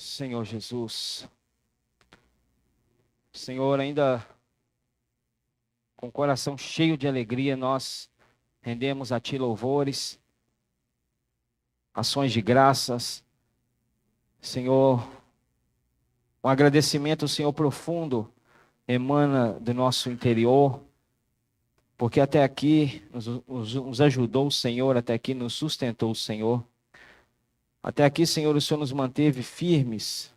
Senhor Jesus, Senhor, ainda com o coração cheio de alegria, nós rendemos a Ti louvores, ações de graças, Senhor, um agradecimento, Senhor, profundo emana do nosso interior, porque até aqui nos ajudou o Senhor, até aqui nos sustentou o Senhor, até aqui, Senhor, o Senhor nos manteve firmes,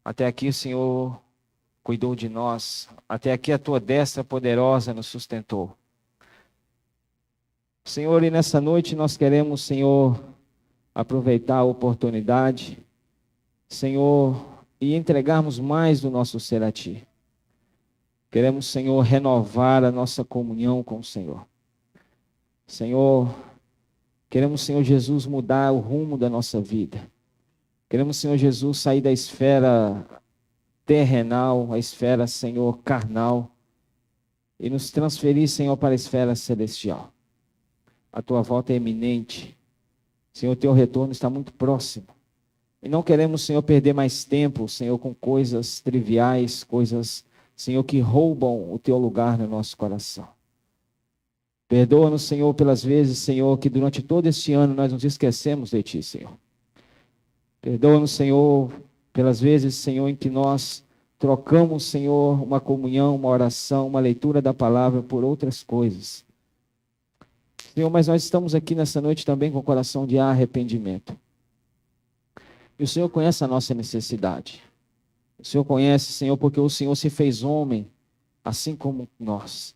até aqui, Senhor, cuidou de nós, até aqui a Tua destra poderosa nos sustentou. Senhor, e nessa noite nós queremos, Senhor, aproveitar a oportunidade, Senhor, e entregarmos mais do nosso ser a Ti. Queremos, Senhor, renovar a nossa comunhão com o Senhor. Senhor, queremos, Senhor Jesus, mudar o rumo da nossa vida. Queremos, Senhor Jesus, sair da esfera terrenal, a esfera, Senhor, carnal, e nos transferir, Senhor, para a esfera celestial. A Tua volta é iminente. Senhor, o Teu retorno está muito próximo. E não queremos, Senhor, perder mais tempo, Senhor, com coisas triviais, coisas, Senhor, que roubam o Teu lugar no nosso coração. Perdoa-nos, Senhor, pelas vezes, Senhor, que durante todo este ano nós nos esquecemos de Ti, Senhor. Perdoa-nos, Senhor, pelas vezes, Senhor, em que nós trocamos, Senhor, uma comunhão, uma oração, uma leitura da palavra por outras coisas. Senhor, mas nós estamos aqui nessa noite também com o coração de arrependimento. E o Senhor conhece a nossa necessidade. O Senhor conhece, Senhor, porque o Senhor se fez homem, assim como nós,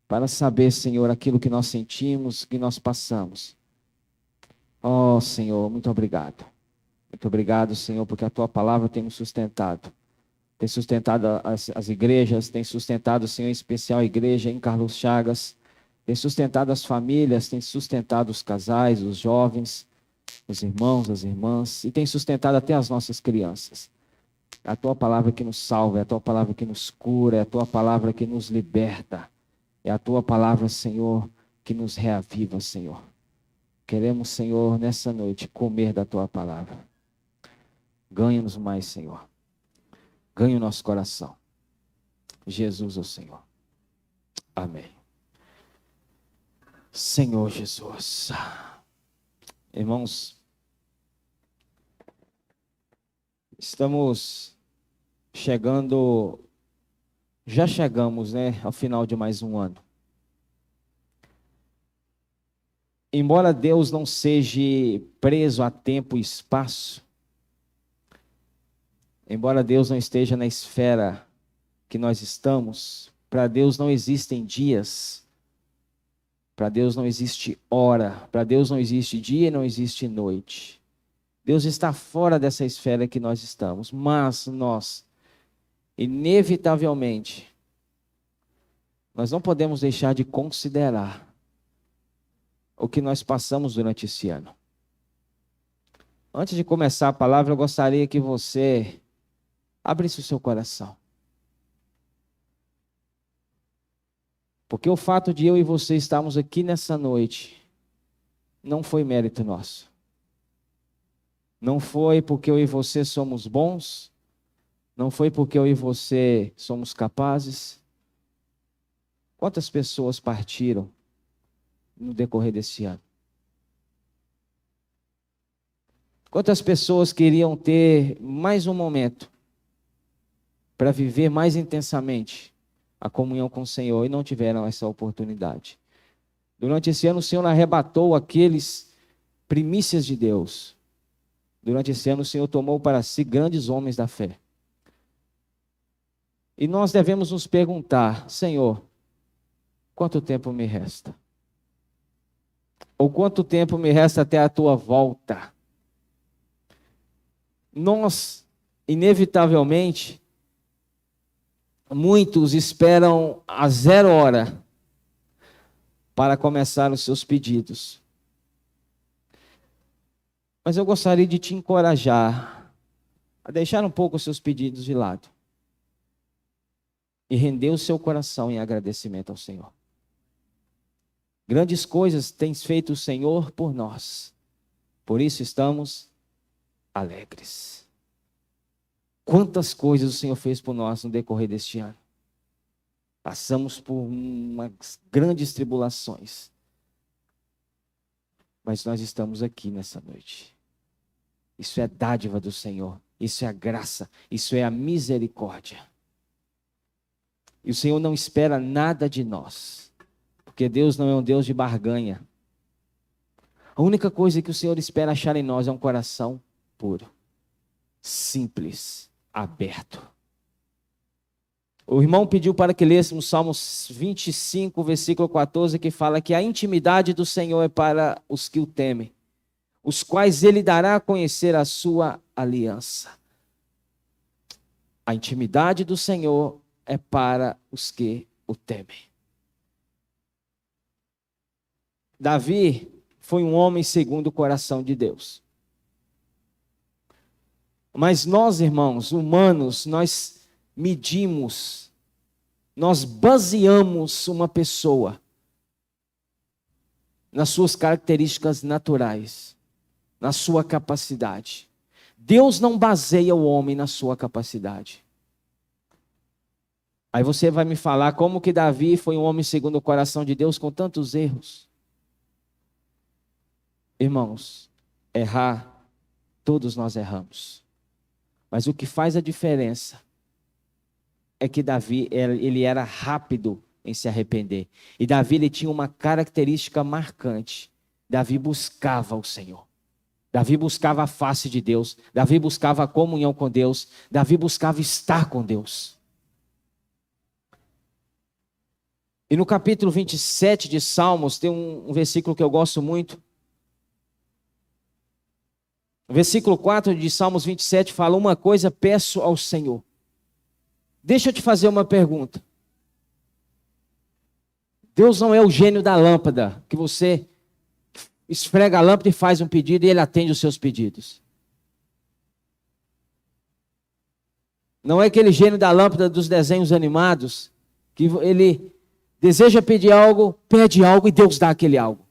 para saber, Senhor, aquilo que nós sentimos, que nós passamos. Oh, Senhor, muito obrigado. Muito obrigado, Senhor, porque a Tua palavra tem nos sustentado. Tem sustentado as igrejas, tem sustentado, Senhor, em especial a igreja em Carlos Chagas. Tem sustentado as famílias, tem sustentado os casais, os jovens, os irmãos, as irmãs, e tem sustentado até as nossas crianças. É a Tua palavra que nos salva, é a Tua palavra que nos cura, é a Tua palavra que nos liberta. É a Tua palavra, Senhor, que nos reaviva, Senhor. Queremos, Senhor, nessa noite, comer da Tua palavra. Ganha-nos mais, Senhor. Ganhe o nosso coração. Jesus, o Senhor. Amém. Senhor Jesus. Irmãos, estamos chegando, já chegamos, né, ao final de mais um ano. Embora Deus não seja preso a tempo e espaço, embora Deus não esteja na esfera que nós estamos, para Deus não existem dias, para Deus não existe hora, para Deus não existe dia e não existe noite. Deus está fora dessa esfera que nós estamos, mas nós, inevitavelmente, nós não podemos deixar de considerar o que nós passamos durante esse ano. Antes de começar a palavra, eu gostaria que você abrisse o seu coração. Porque o fato de eu e você estarmos aqui nessa noite não foi mérito nosso. Não foi porque eu e você somos bons, não foi porque eu e você somos capazes. Quantas pessoas partiram no decorrer desse ano? Quantas pessoas queriam ter mais um momento para viver mais intensamente a comunhão com o Senhor e não tiveram essa oportunidade? Durante esse ano o Senhor arrebatou aqueles primícias de Deus. Durante esse ano o Senhor tomou para si grandes homens da fé. E nós devemos nos perguntar: Senhor, quanto tempo me resta? Ou quanto tempo me resta até a Tua volta? Nós, inevitavelmente, muitos esperam a 0 hora para começar os seus pedidos. Mas eu gostaria de te encorajar a deixar um pouco os seus pedidos de lado e render o seu coração em agradecimento ao Senhor. Grandes coisas tem feito o Senhor por nós. Por isso estamos alegres. Quantas coisas o Senhor fez por nós no decorrer deste ano. Passamos por umas grandes tribulações. Mas nós estamos aqui nessa noite. Isso é dádiva do Senhor. Isso é a graça. Isso é a misericórdia. E o Senhor não espera nada de nós. Porque Deus não é um Deus de barganha. A única coisa que o Senhor espera achar em nós é um coração puro. Simples. Aberto. O irmão pediu para que lêssemos Salmos 25, versículo 14, que fala que a intimidade do Senhor é para os que o temem, os quais ele dará a conhecer a sua aliança. A intimidade do Senhor é para os que o temem. Davi foi um homem segundo o coração de Deus. Mas nós, irmãos, humanos, nós medimos, nós baseamos uma pessoa nas suas características naturais, na sua capacidade. Deus não baseia o homem na sua capacidade. Aí você vai me falar como que Davi foi um homem segundo o coração de Deus com tantos erros. Irmãos, errar, todos nós erramos. Mas o que faz a diferença é que Davi, ele era rápido em se arrepender. E Davi, ele tinha uma característica marcante. Davi buscava o Senhor. Davi buscava a face de Deus. Davi buscava a comunhão com Deus. Davi buscava estar com Deus. E no capítulo 27 de Salmos, tem um versículo que eu gosto muito. O versículo 4 de Salmos 27 fala: uma coisa peço ao Senhor. Deixa eu te fazer uma pergunta. Deus não é o gênio da lâmpada, que você esfrega a lâmpada e faz um pedido e ele atende os seus pedidos. Não é aquele gênio da lâmpada dos desenhos animados, que ele deseja pedir algo, pede algo e Deus dá aquele algo.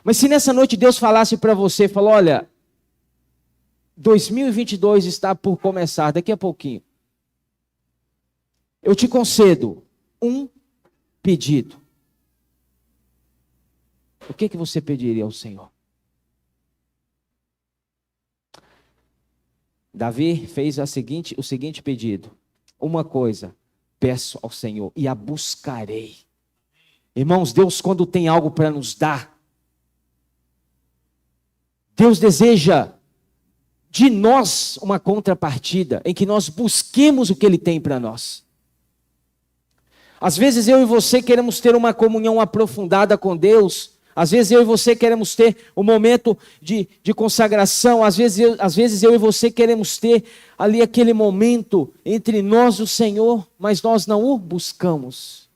Mas se nessa noite Deus falasse para você, falou: olha, 2022 está por começar, daqui a pouquinho. Eu te concedo um pedido. O que você pediria ao Senhor? Davi fez o seguinte pedido. Uma coisa peço ao Senhor e a buscarei. Irmãos, Deus, quando tem algo para nos dar, Deus deseja de nós uma contrapartida, em que nós busquemos o que Ele tem para nós. Às vezes eu e você queremos ter uma comunhão aprofundada com Deus, às vezes eu e você queremos ter um momento de consagração, às vezes eu e você queremos ter ali aquele momento entre nós e o Senhor, mas nós não o buscamos.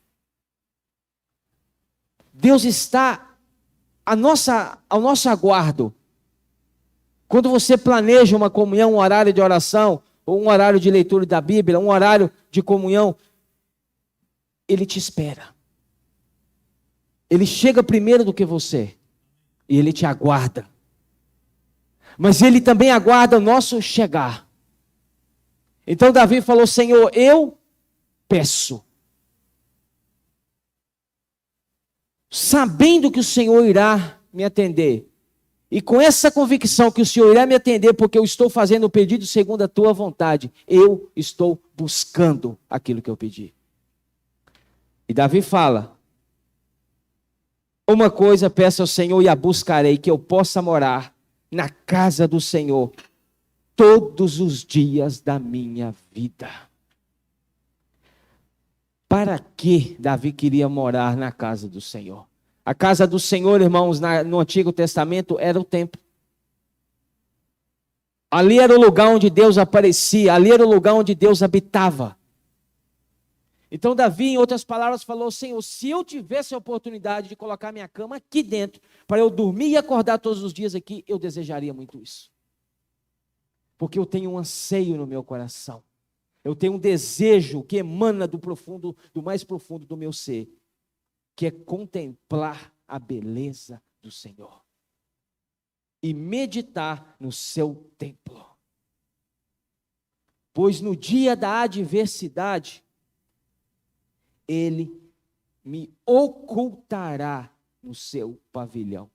Deus está ao nosso aguardo. Quando você planeja uma comunhão, um horário de oração, ou um horário de leitura da Bíblia, um horário de comunhão, Ele te espera. Ele chega primeiro do que você. E Ele te aguarda. Mas Ele também aguarda o nosso chegar. Então Davi falou: Senhor, eu peço. Sabendo que o Senhor irá me atender. E com essa convicção que o Senhor irá me atender, porque eu estou fazendo o pedido segundo a tua vontade, eu estou buscando aquilo que eu pedi. E Davi fala: uma coisa peço ao Senhor e a buscarei, que eu possa morar na casa do Senhor todos os dias da minha vida. Para que Davi queria morar na casa do Senhor? A casa do Senhor, irmãos, no Antigo Testamento era o templo. Ali era o lugar onde Deus aparecia, ali era o lugar onde Deus habitava. Então Davi, em outras palavras, falou: Senhor, se eu tivesse a oportunidade de colocar minha cama aqui dentro, para eu dormir e acordar todos os dias aqui, eu desejaria muito isso. Porque eu tenho um anseio no meu coração. Eu tenho um desejo que emana do mais profundo do meu ser, que é contemplar a beleza do Senhor e meditar no seu templo. pois no dia da adversidade, ele me ocultará no seu pavilhão.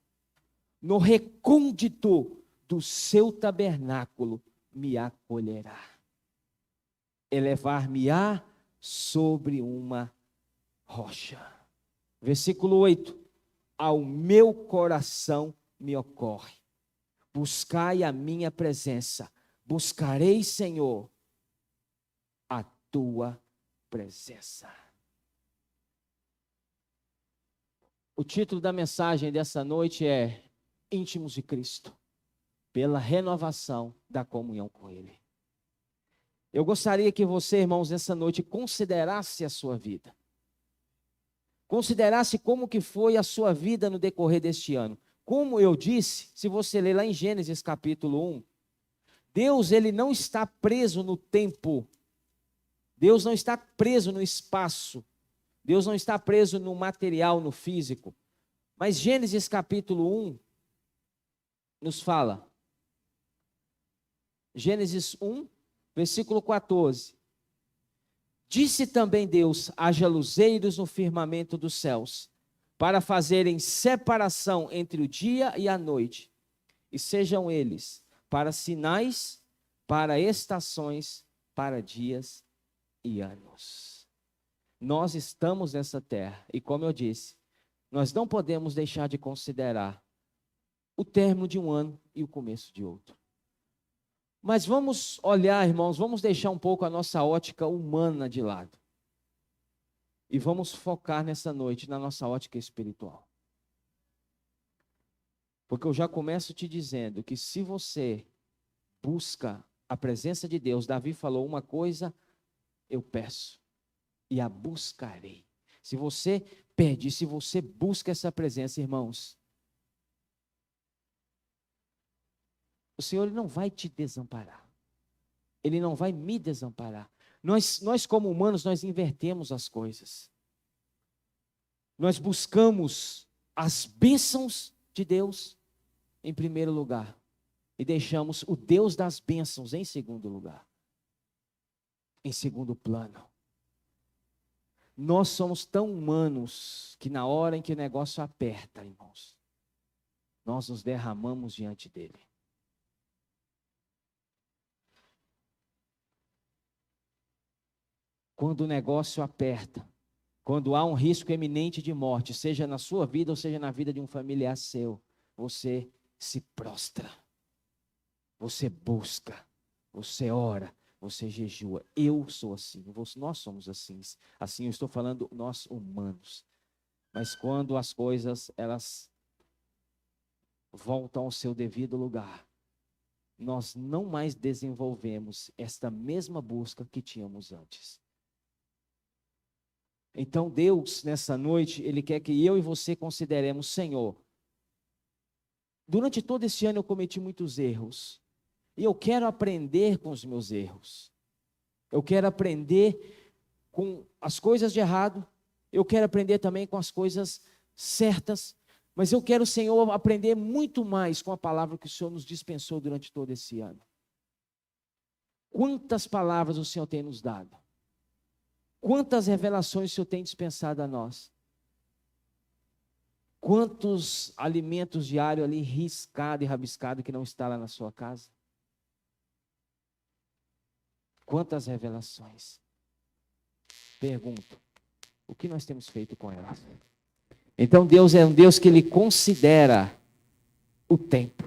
No recôndito do seu tabernáculo me acolherá. Elevar-me-á sobre uma rocha. Versículo 8. Ao meu coração me ocorre. Buscai a minha presença. Buscarei, Senhor, a tua presença. O título da mensagem dessa noite é Íntimos de Cristo, pela renovação da comunhão com Ele. Eu gostaria que você, irmãos, nessa noite considerasse a sua vida. Considerasse como que foi a sua vida no decorrer deste ano. Como eu disse, se você ler lá em Gênesis capítulo 1, Deus, ele não está preso no tempo. Deus não está preso no espaço. Deus não está preso no material, no físico. Mas Gênesis capítulo 1 nos fala. Gênesis 1, versículo 14. Disse também Deus: haja luzeiros no firmamento dos céus, para fazerem separação entre o dia e a noite, e sejam eles para sinais, para estações, para dias e anos. Nós estamos nessa terra, e como eu disse, nós não podemos deixar de considerar o término de um ano e o começo de outro. Mas vamos olhar, irmãos, vamos deixar um pouco a nossa ótica humana de lado. E vamos focar nessa noite na nossa ótica espiritual. Porque eu já começo te dizendo que se você busca a presença de Deus, Davi falou uma coisa, eu peço e a buscarei. Se você pede, se você busca essa presença, irmãos, o Senhor ele não vai te desamparar. Ele não vai me desamparar. Nós como humanos, nós invertemos as coisas. Nós buscamos as bênçãos de Deus em primeiro lugar. E deixamos o Deus das bênçãos em segundo lugar. Em segundo plano. Nós somos tão humanos que na hora em que o negócio aperta, irmãos, nós nos derramamos diante dele. Quando o negócio aperta, quando há um risco eminente de morte, seja na sua vida ou seja na vida de um familiar seu, você se prostra, você busca, você ora, você jejua. Eu sou assim, nós somos assim. Assim eu estou falando nós humanos. Mas quando as coisas, elas voltam ao seu devido lugar, nós não mais desenvolvemos esta mesma busca que tínhamos antes. Então Deus, nessa noite, Ele quer que eu e você consideremos, Senhor, durante todo esse ano eu cometi muitos erros, e eu quero aprender com os meus erros, eu quero aprender com as coisas de errado, eu quero aprender também com as coisas certas, mas eu quero, Senhor, aprender muito mais com a palavra que o Senhor nos dispensou durante todo esse ano. Quantas palavras o Senhor tem nos dado? Quantas revelações o Senhor tem dispensado a nós? Quantos alimentos diários ali riscado e rabiscado que não está lá na sua casa? Quantas revelações? Pergunto, o que nós temos feito com elas? Então Deus é um Deus que Ele considera o tempo,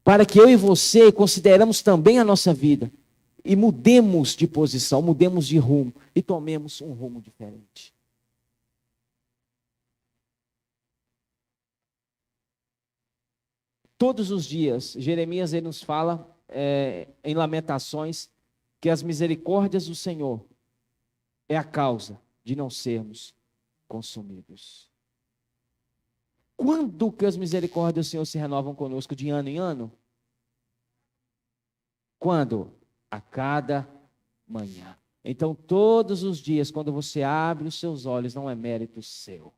para que eu e você consideramos também a nossa vida, e mudemos de posição, mudemos de rumo, e tomemos um rumo diferente. Todos os dias, Jeremias ele nos fala em Lamentações, que as misericórdias do Senhor é a causa de não sermos consumidos. Quando que as misericórdias do Senhor se renovam conosco de ano em ano? Quando? A cada manhã. Então, todos os dias, quando você abre os seus olhos, não é mérito seu.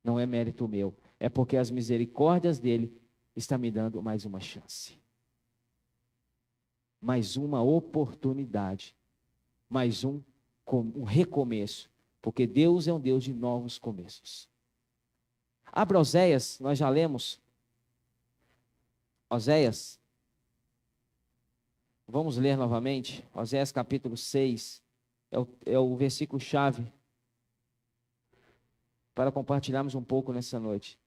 Não é mérito meu. É porque as misericórdias dele estão me dando mais uma chance. mais uma oportunidade, mais um recomeço, porque Deus é um Deus de novos começos. Abra Oséias, nós já lemos. Oséias, vamos ler novamente. Oséias capítulo 6, é o versículo chave para compartilharmos um pouco nessa noite.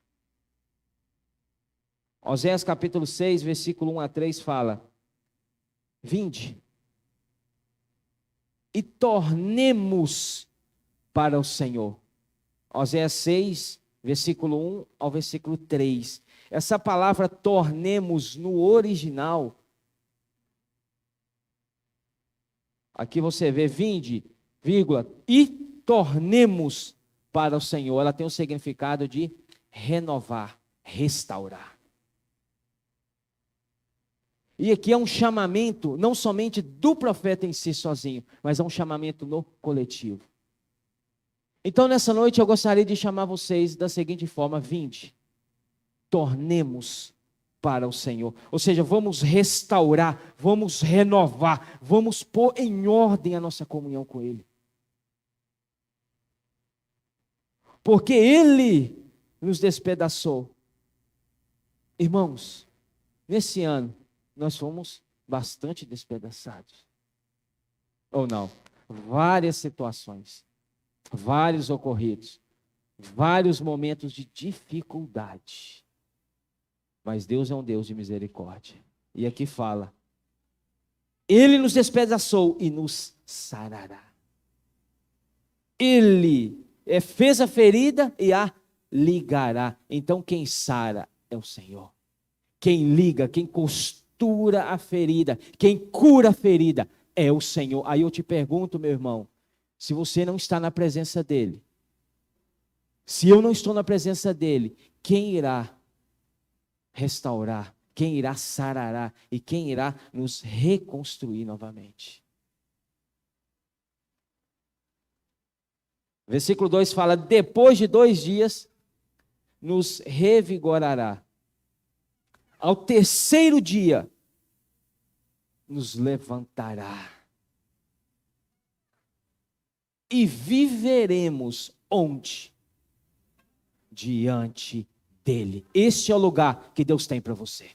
Oséias capítulo 6, versículo 1 a 3 fala: Vinde e tornemos para o Senhor. Oséias 6, versículo 1 ao versículo 3. Essa palavra tornemos no original, aqui você vê vinde, vírgula, e tornemos para o Senhor. Ela tem o significado de renovar, restaurar. E aqui é um chamamento, não somente do profeta em si sozinho, mas é um chamamento no coletivo. Então, nessa noite, eu gostaria de chamar vocês da seguinte forma: vinde, tornemos para o Senhor. Ou seja, vamos restaurar, vamos renovar, vamos pôr em ordem a nossa comunhão com Ele. Porque Ele nos despedaçou. Irmãos, nesse ano, nós fomos bastante despedaçados. Ou não? Várias situações, vários ocorridos, vários momentos de dificuldade. Mas Deus é um Deus de misericórdia. E aqui fala: Ele nos despedaçou e nos sarará. Ele fez a ferida e a ligará. Então quem sara é o Senhor. Quem liga, quem costura a ferida, quem cura a ferida é o Senhor. Aí eu te pergunto, meu irmão, se você não está na presença dEle, se eu não estou na presença dEle, quem irá restaurar, quem irá sarar e quem irá nos reconstruir novamente? Versículo 2 fala: depois de 2 dias nos revigorará. Ao terceiro dia nos levantará. E viveremos onde? Diante dele. Este é o lugar que Deus tem para você.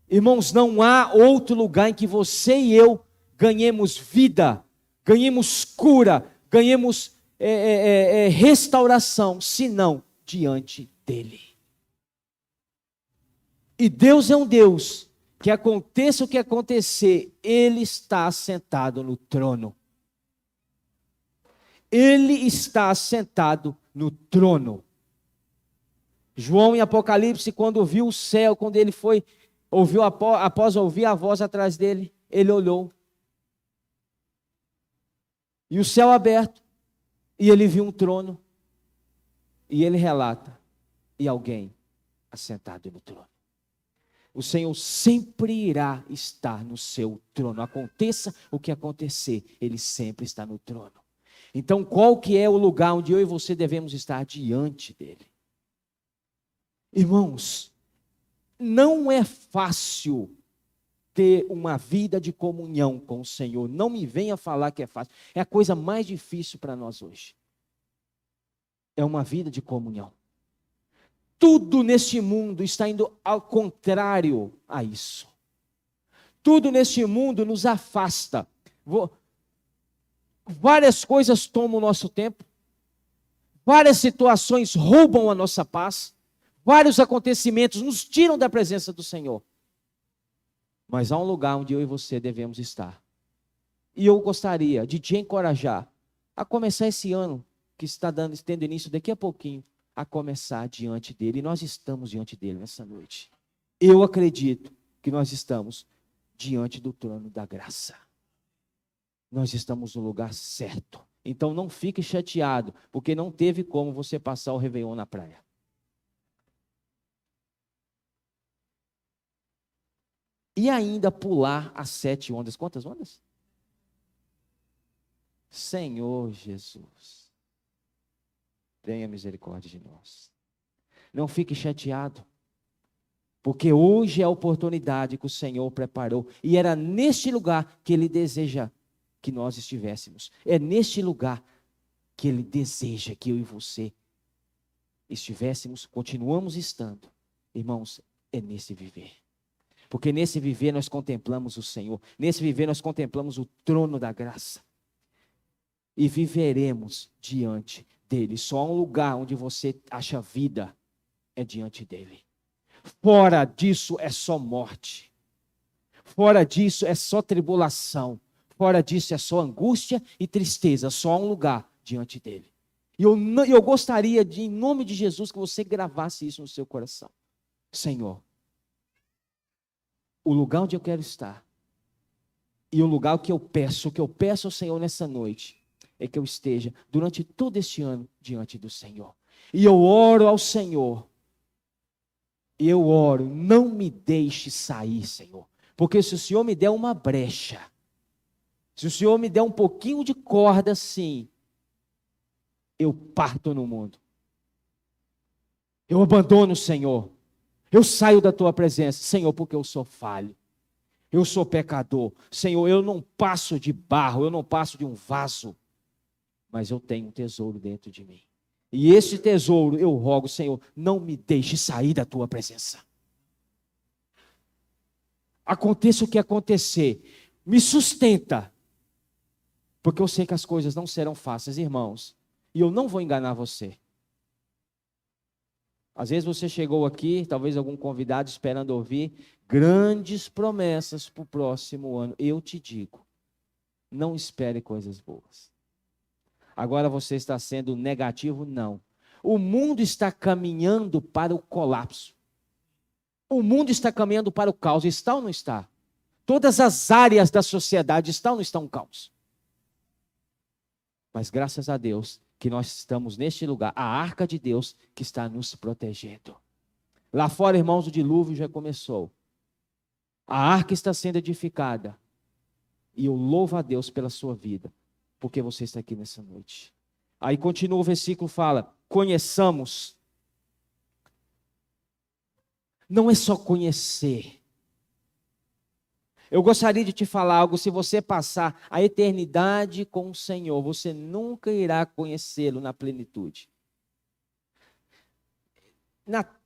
Irmãos, não há outro lugar em que você e eu ganhemos vida, ganhemos cura, ganhemos restauração, senão diante dele. E Deus é um Deus que, aconteça o que acontecer, Ele está assentado no trono. Ele está assentado no trono. João em Apocalipse, quando viu o céu, quando ele após ouvir a voz atrás dele, ele olhou. E o céu aberto, e ele viu um trono. E ele relata: e alguém assentado no trono. O Senhor sempre irá estar no seu trono. Aconteça o que acontecer, Ele sempre está no trono. Então, qual que é o lugar onde eu e você devemos estar? Diante dEle. Irmãos, não é fácil ter uma vida de comunhão com o Senhor. Não me venha falar que é fácil. É a coisa mais difícil para nós hoje. É uma vida de comunhão. Tudo neste mundo está indo ao contrário a isso. Tudo neste mundo nos afasta. Várias coisas tomam o nosso tempo. Várias situações roubam a nossa paz. Vários acontecimentos nos tiram da presença do Senhor. Mas há um lugar onde eu e você devemos estar. E eu gostaria de te encorajar a começar esse ano, que está tendo início daqui a pouquinho, a começar diante dele. E nós estamos diante dele nessa noite. Eu acredito que nós estamos diante do trono da graça. Nós estamos no lugar certo. Então não fique chateado, porque não teve como você passar o Réveillon na praia. E ainda pular as 7 ondas. Quantas ondas? Senhor Jesus, tenha misericórdia de nós. Não fique chateado. Porque hoje é a oportunidade que o Senhor preparou. E era neste lugar que Ele deseja que nós estivéssemos. É neste lugar que Ele deseja que eu e você estivéssemos, continuamos estando. Irmãos, é nesse viver. Porque nesse viver nós contemplamos o Senhor. Nesse viver nós contemplamos o trono da graça. E viveremos diante dEle. Só há um lugar onde você acha vida, é diante dEle. Fora disso é só morte. Fora disso é só tribulação. Fora disso é só angústia e tristeza. Só há um lugar diante dEle. E eu gostaria de, em nome de Jesus, que você gravasse isso no seu coração. Senhor, o lugar onde eu quero estar, e o lugar que eu peço ao Senhor nessa noite, é que eu esteja durante todo este ano diante do Senhor. E eu oro ao Senhor, e eu oro, não me deixe sair, Senhor. Porque se o Senhor me der uma brecha, se o Senhor me der um pouquinho de corda assim, eu parto no mundo. Eu abandono o Senhor. Eu saio da tua presença, Senhor, porque eu sou falho. Eu sou pecador. Senhor, eu não passo de barro, eu não passo de um vaso. Mas eu tenho um tesouro dentro de mim. E esse tesouro, eu rogo, Senhor, não me deixe sair da tua presença. Aconteça o que acontecer, me sustenta. Porque eu sei que as coisas não serão fáceis, irmãos. E eu não vou enganar você. Às vezes você chegou aqui, talvez algum convidado esperando ouvir grandes promessas para o próximo ano. Eu te digo, não espere coisas boas. Agora você está sendo negativo? Não. O mundo está caminhando para o colapso. O mundo está caminhando para o caos. Está ou não está? Todas as áreas da sociedade estão ou não estão um caos? Mas graças a Deus que nós estamos neste lugar, a arca de Deus que está nos protegendo. Lá fora, irmãos, o dilúvio já começou. A arca está sendo edificada. E eu louvo a Deus pela sua vida, porque você está aqui nessa noite. Aí continua o versículo, fala, conheçamos. Não é só conhecer. Eu gostaria de te falar algo, se você passar a eternidade com o Senhor, você nunca irá conhecê-lo na plenitude.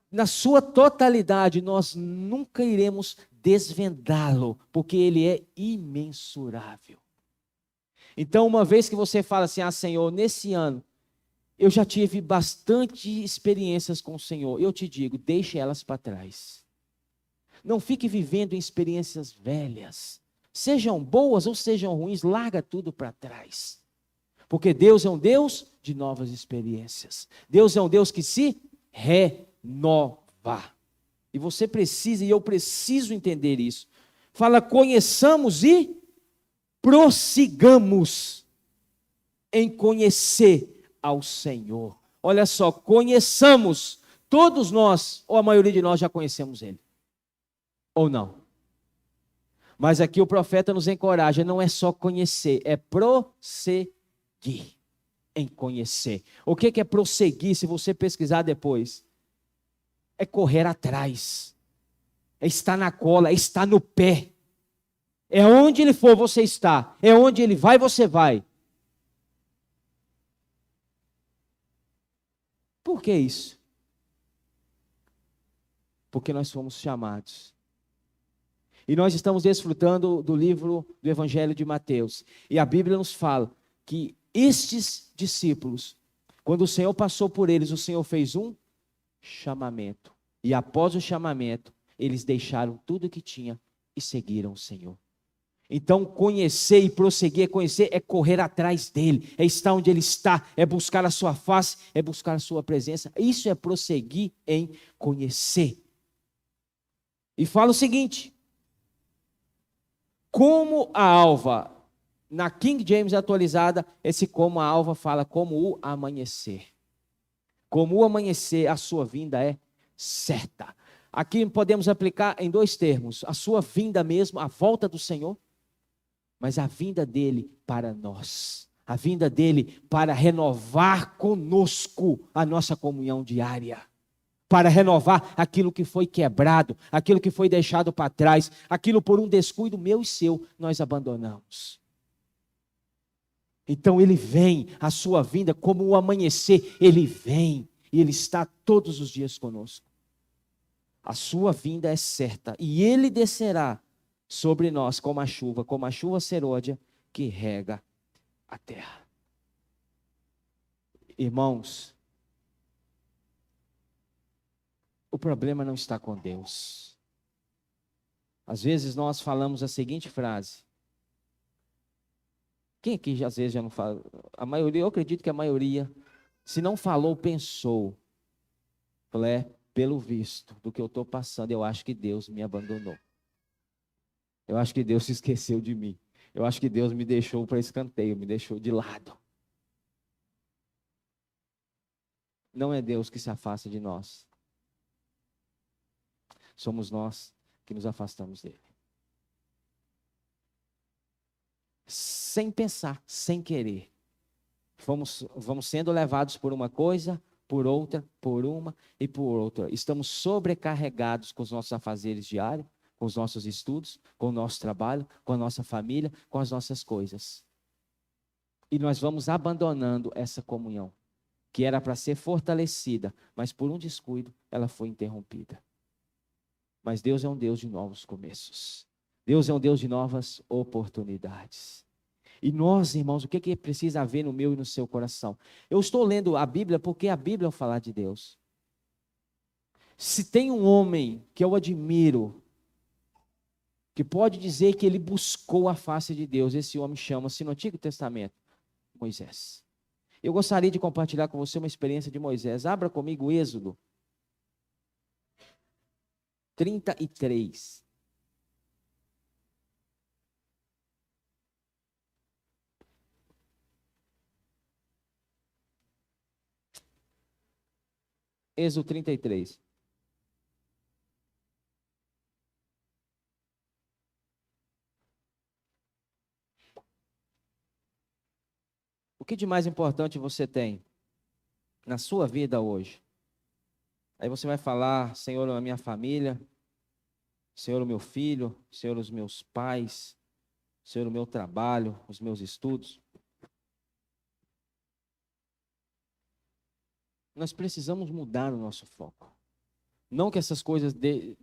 Na sua totalidade, nós nunca iremos desvendá-lo, porque ele é imensurável. Então, uma vez que você fala assim, Senhor, nesse ano, eu já tive bastante experiências com o Senhor, eu te digo, deixe elas para trás. Não fique vivendo em experiências velhas. Sejam boas ou sejam ruins, larga tudo para trás. Porque Deus é um Deus de novas experiências. Deus é um Deus que se renova. E você precisa, e eu preciso entender isso. Fala, conheçamos e prossigamos em conhecer ao Senhor. Olha só, conheçamos, todos nós, ou a maioria de nós já conhecemos Ele. Ou não? Mas aqui o profeta nos encoraja, não é só conhecer, é prosseguir em conhecer. O que é prosseguir, se você pesquisar depois? É correr atrás, é estar na cola, é estar no pé. É onde Ele for, você está. É onde Ele vai, você vai. Por que isso? Porque nós fomos chamados. E nós estamos desfrutando do livro do Evangelho de Mateus. E a Bíblia nos fala que estes discípulos, quando o Senhor passou por eles, o Senhor fez um chamamento. E após o chamamento, eles deixaram tudo o que tinha e seguiram o Senhor. Então, conhecer e prosseguir, conhecer é correr atrás dele, é estar onde ele está, é buscar a sua face, é buscar a sua presença. Isso é prosseguir em conhecer. E fala o seguinte, como a alva, na King James atualizada, esse como a alva fala como o amanhecer. Como o amanhecer, a sua vinda é certa. Aqui podemos aplicar em dois termos, a sua vinda mesmo, a volta do Senhor, mas a vinda dele para nós, a vinda dele para renovar conosco a nossa comunhão diária. para renovar aquilo que foi quebrado, aquilo que foi deixado para trás, aquilo por um descuido meu e seu, nós abandonamos. Então ele vem, a sua vinda como o amanhecer, ele vem e ele está todos os dias conosco. A sua vinda é certa e ele descerá sobre nós como a chuva serôdia que rega a terra. Irmãos, o problema não está com Deus. Às vezes nós falamos a seguinte frase. Quem aqui às vezes já não fala? A maioria, eu acredito que a maioria, se não falou, pensou. Falei, pelo visto do que eu estou passando, eu acho que Deus me abandonou. Eu acho que Deus se esqueceu de mim. Eu acho que Deus me deixou para escanteio, me deixou de lado. Não é Deus que se afasta de nós. Somos nós que nos afastamos dele. Sem pensar, sem querer. Vamos sendo levados por uma coisa, por outra, por uma e por outra. Estamos sobrecarregados com os nossos afazeres diários, com os nossos estudos, com o nosso trabalho, com a nossa família, com as nossas coisas. E nós vamos abandonando essa comunhão, que era para ser fortalecida, mas por um descuido ela foi interrompida. Mas Deus é um Deus de novos começos. Deus é um Deus de novas oportunidades. E nós, irmãos, o que precisa haver no meu e no seu coração? Eu estou lendo a Bíblia porque a Bíblia é o falar de Deus. Se tem um homem que eu admiro, que pode dizer que ele buscou a face de Deus, esse homem chama-se no Antigo Testamento, Moisés. Eu gostaria de compartilhar com você uma experiência de Moisés. Abra comigo Êxodo 33. Êxodo 33. O que de mais importante você tem na sua vida hoje? Aí você vai falar, Senhor, a minha família, Senhor, o meu filho, Senhor, os meus pais, Senhor, o meu trabalho, os meus estudos. Nós precisamos mudar o nosso foco. Não que essas coisas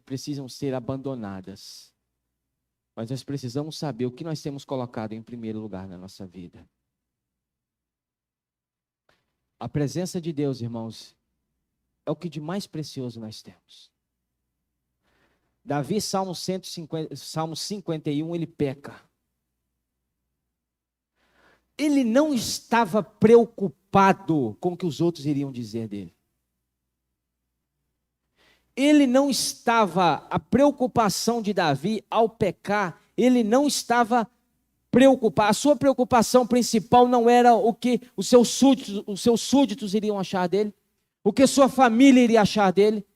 precisam ser abandonadas, mas nós precisamos saber o que nós temos colocado em primeiro lugar na nossa vida. A presença de Deus, irmãos, é o que de mais precioso nós temos. Davi, Salmo 51, ele peca. Ele não estava preocupado com o que os outros iriam dizer dele. Ele não estava, a preocupação de Davi ao pecar, ele não estava preocupado. A sua preocupação principal não era o que os seus súditos iriam achar dele, o que sua família iria achar dele.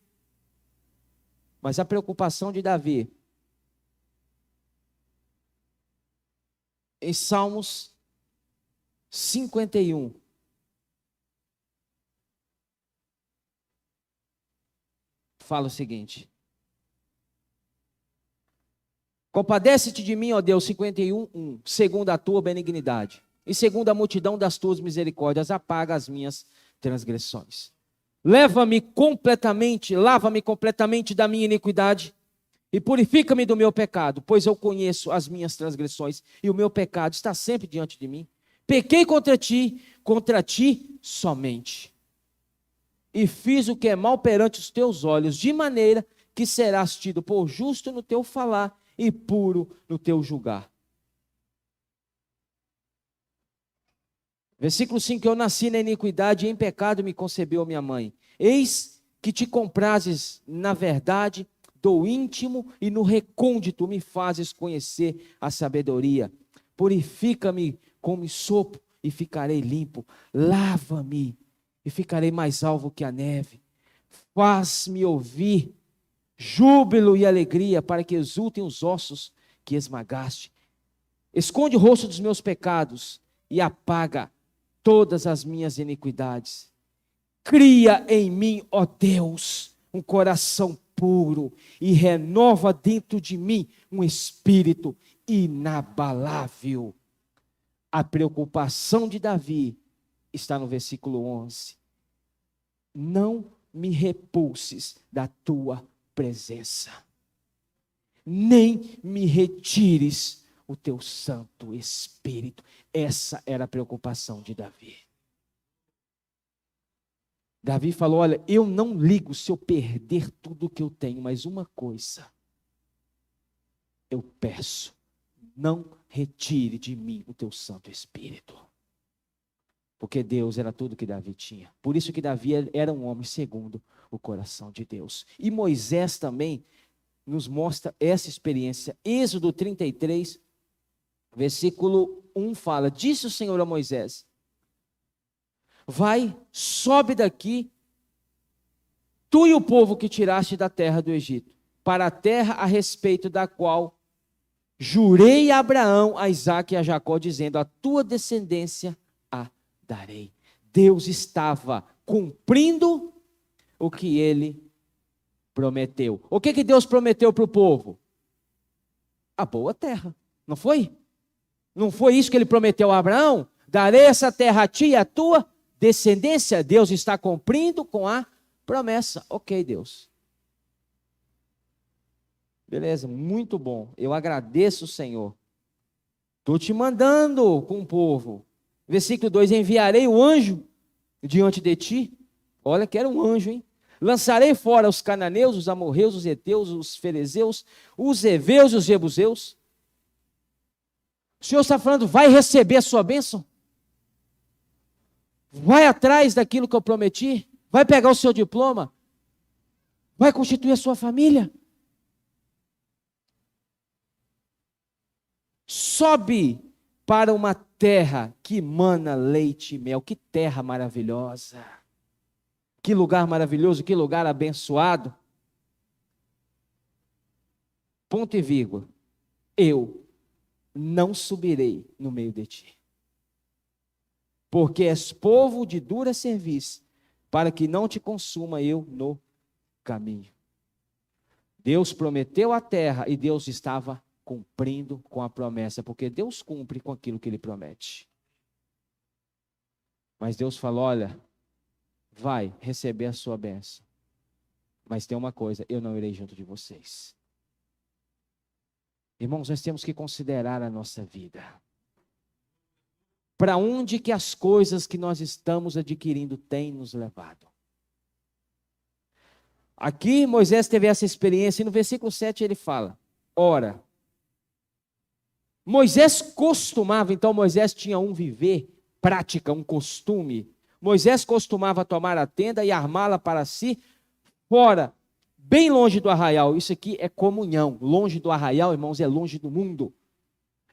Mas a preocupação de Davi, em Salmos 51, fala o seguinte: compadece-te de mim, ó Deus, 51:1, segundo a tua benignidade, e segundo a multidão das tuas misericórdias, apaga as minhas transgressões. Lava-me completamente da minha iniquidade, e purifica-me do meu pecado, pois eu conheço as minhas transgressões, e o meu pecado está sempre diante de mim. Pequei contra ti somente, e fiz o que é mal perante os teus olhos, de maneira que serás tido por justo no teu falar e puro no teu julgar. Versículo 5, eu nasci na iniquidade e em pecado me concebeu minha mãe. Eis que te comprases na verdade, do íntimo e no recôndito me fazes conhecer a sabedoria. Purifica-me com sopo e ficarei limpo. Lava-me e ficarei mais alvo que a neve. Faz-me ouvir júbilo e alegria, para que exultem os ossos que esmagaste. Esconde o rosto dos meus pecados e apaga todas as minhas iniquidades. Cria em mim, ó Deus, um coração puro e renova dentro de mim um espírito inabalável. A preocupação de Davi está no versículo 11. Não me repulses da tua presença, nem me retires o teu Santo Espírito. Essa era a preocupação de Davi. Davi falou: olha, eu não ligo se eu perder tudo que eu tenho, mas uma coisa eu peço: não retire de mim o teu Santo Espírito. Porque Deus era tudo que Davi tinha. Por isso que Davi era um homem segundo o coração de Deus. E Moisés também nos mostra essa experiência. Êxodo 33, versículo 1 fala: disse o Senhor a Moisés: vai, sobe daqui, tu e o povo que tiraste da terra do Egito, para a terra a respeito da qual jurei a Abraão, a Isaque e a Jacó, dizendo: a tua descendência a darei. Deus estava cumprindo o que ele prometeu. O que Deus prometeu para o povo? A boa terra, não foi? Não foi isso que ele prometeu a Abraão? Darei essa terra a ti e a tua descendência. Deus está cumprindo com a promessa. Ok, Deus. Beleza, muito bom. Eu agradeço, Senhor. Estou te mandando com o povo. Versículo 2: enviarei o anjo diante de ti. Olha que era um anjo, hein? Lançarei fora os cananeus, os amorreus, os heteus, os ferezeus, os heveus e os jebuseus. O Senhor está falando: vai receber a sua bênção? Vai atrás daquilo que eu prometi? Vai pegar o seu diploma? Vai constituir a sua família? Sobe para uma terra que mana leite e mel. Que terra maravilhosa! Que lugar maravilhoso, que lugar abençoado. Ponto e vírgula. Eu não subirei no meio de ti, porque és povo de dura cerviz, para que não te consuma eu no caminho. Deus prometeu a terra e Deus estava cumprindo com a promessa, porque Deus cumpre com aquilo que Ele promete. Mas Deus falou: olha, vai receber a sua bênção, mas tem uma coisa: eu não irei junto de vocês. Irmãos, nós temos que considerar a nossa vida. Para onde que as coisas que nós estamos adquirindo têm nos levado? Aqui Moisés teve essa experiência e no versículo 7 ele fala: ora, Moisés costumava, então Moisés tinha um viver, prática, um costume. Moisés costumava tomar a tenda e armá-la para si, fora, bem longe do arraial. Isso aqui é comunhão. Longe do arraial, irmãos, é longe do mundo.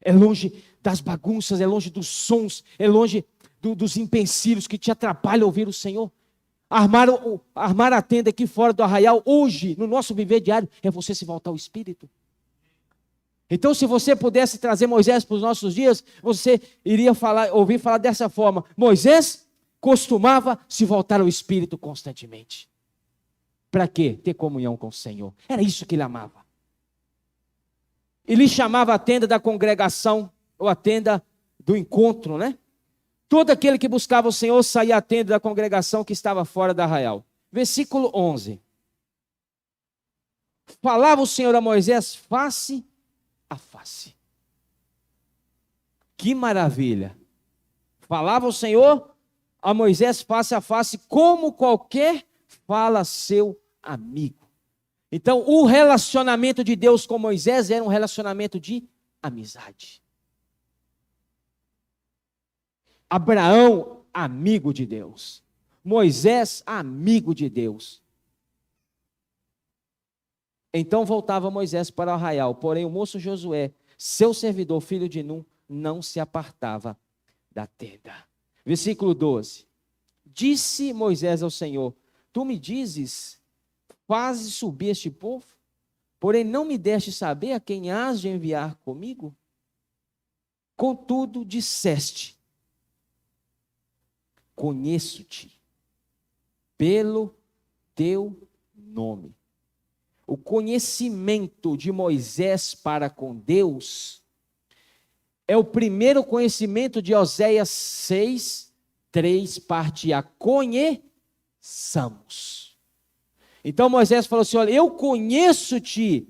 É longe das bagunças, é longe dos sons, é longe dos empecilhos que te atrapalham a ouvir o Senhor. Armar a tenda aqui fora do arraial, hoje, no nosso viver diário, é você se voltar ao Espírito. Então, se você pudesse trazer Moisés para os nossos dias, você iria ouvir falar dessa forma: Moisés costumava se voltar ao Espírito constantemente. Para quê? Ter comunhão com o Senhor. Era isso que ele amava. Ele chamava a tenda da congregação, ou a tenda do encontro, né? Todo aquele que buscava o Senhor saía à tenda da congregação que estava fora da arraial. Versículo 11. Falava o Senhor a Moisés face a face. Que maravilha! Falava o Senhor a Moisés face a face, como qualquer fala seu amigo. Então, o relacionamento de Deus com Moisés era um relacionamento de amizade. Abraão, amigo de Deus. Moisés, amigo de Deus. Então voltava Moisés para o arraial, porém o moço Josué, seu servidor, filho de Num, não se apartava da tenda. Versículo 12. Disse Moisés ao Senhor: tu me dizes, faze subir este povo, porém não me deste saber a quem hás de enviar comigo? Contudo disseste: conheço-te pelo teu nome. O conhecimento de Moisés para com Deus é o primeiro conhecimento de Oséias 6, 3, parte A. Conheçamos. Então Moisés falou assim, olha, eu conheço-te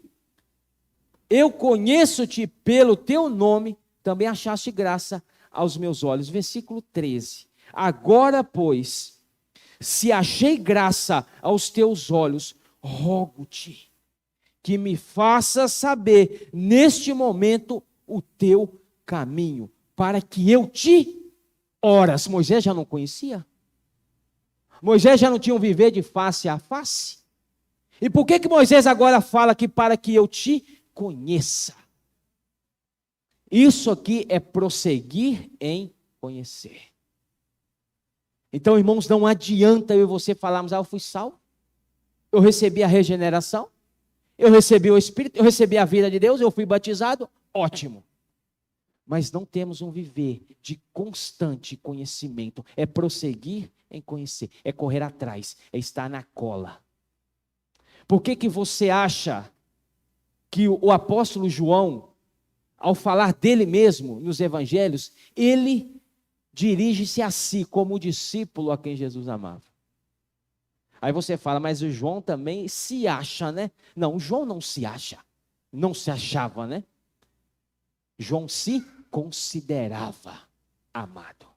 pelo teu nome, também achaste graça aos meus olhos. Versículo 13. Agora, pois, se achei graça aos teus olhos, rogo-te que me faças saber neste momento o teu caminho, para que eu te oras. Moisés já não conhecia? Moisés já não tinha um viver de face a face? E por que Moisés agora fala que para que eu te conheça? Isso aqui é prosseguir em conhecer. Então, irmãos, não adianta eu e você falarmos, eu fui salvo, eu recebi a regeneração, eu recebi o Espírito, eu recebi a vida de Deus, eu fui batizado, ótimo. Mas não temos um viver de constante conhecimento, é prosseguir em conhecer, é correr atrás, é estar na cola. Por que você acha que o apóstolo João, ao falar dele mesmo nos evangelhos, ele dirige-se a si como o discípulo a quem Jesus amava? Aí você fala, mas o João também se acha, né? Não, o João não se acha, não se achava, né? João se considerava amado.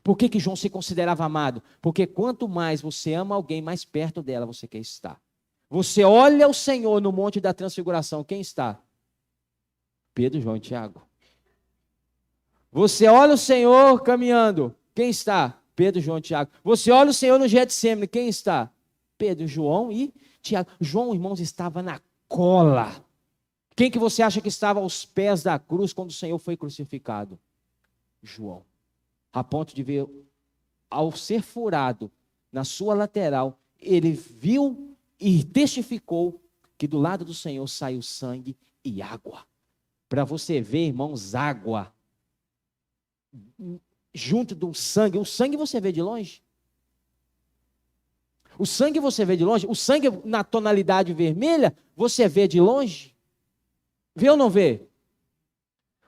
Por que João se considerava amado? Porque quanto mais você ama alguém, mais perto dela você quer estar. Você olha o Senhor no Monte da Transfiguração, quem está? Pedro, João e Tiago. Você olha o Senhor caminhando, quem está? Pedro, João e Tiago. Você olha o Senhor no Getsêmani, quem está? Pedro, João e Tiago. João, irmãos, estava na cola. Quem que você acha que estava aos pés da cruz quando o Senhor foi crucificado? João. A ponto de ver, ao ser furado na sua lateral, ele viu e testificou que do lado do Senhor saiu sangue e água. Para você ver, irmãos, água junto do sangue. O sangue você vê de longe. O sangue você vê de longe. O sangue na tonalidade vermelha você vê de longe. Vê ou não vê?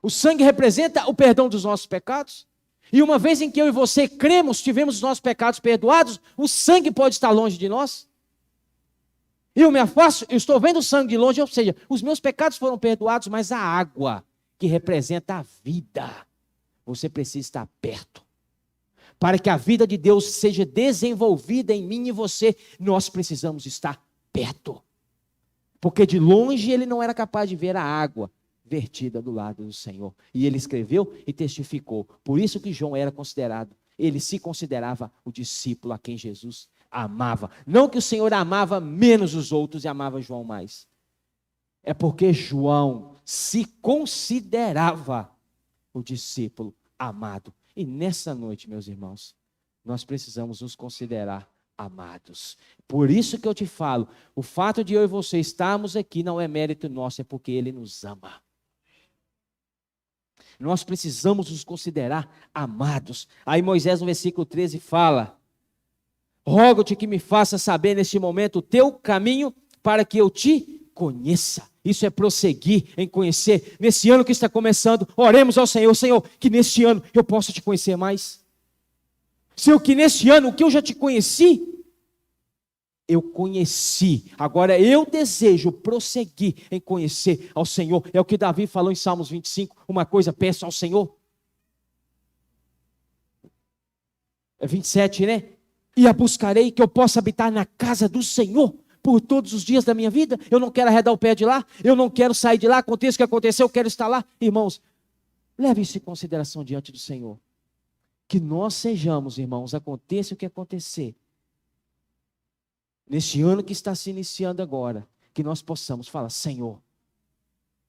O sangue representa o perdão dos nossos pecados. E uma vez em que eu e você cremos, tivemos os nossos pecados perdoados, o sangue pode estar longe de nós. E eu me afasto, eu estou vendo o sangue de longe, ou seja, os meus pecados foram perdoados, mas a água que representa a vida, você precisa estar perto. Para que a vida de Deus seja desenvolvida em mim e você, nós precisamos estar perto. Porque de longe ele não era capaz de ver a água vertida do lado do Senhor. E ele escreveu e testificou. Por isso que João era considerado, ele se considerava o discípulo a quem Jesus amava. Não que o Senhor amava menos os outros e amava João mais. É porque João se considerava o discípulo amado. E nessa noite, meus irmãos, nós precisamos nos considerar amados. Por isso que eu te falo, o fato de eu e você estarmos aqui não é mérito nosso, é porque Ele nos ama. Nós precisamos nos considerar amados. Aí Moisés no versículo 13 fala: rogo-te que me faça saber neste momento o teu caminho para que eu te conheça. Isso é prosseguir em conhecer. Nesse ano que está começando, oremos ao Senhor: Senhor, que neste ano eu possa te conhecer mais. Senhor, que neste ano, o que eu já te conheci, eu conheci. Agora eu desejo prosseguir em conhecer ao Senhor. É o que Davi falou em Salmos 25. Uma coisa peço ao Senhor. É 27, né? E a buscarei, que eu possa habitar na casa do Senhor por todos os dias da minha vida. Eu não quero arredar o pé de lá, eu não quero sair de lá, aconteça o que acontecer, eu quero estar lá. Irmãos, leve isso em consideração diante do Senhor. Que nós sejamos, irmãos, aconteça o que acontecer, neste ano que está se iniciando agora, que nós possamos falar: Senhor,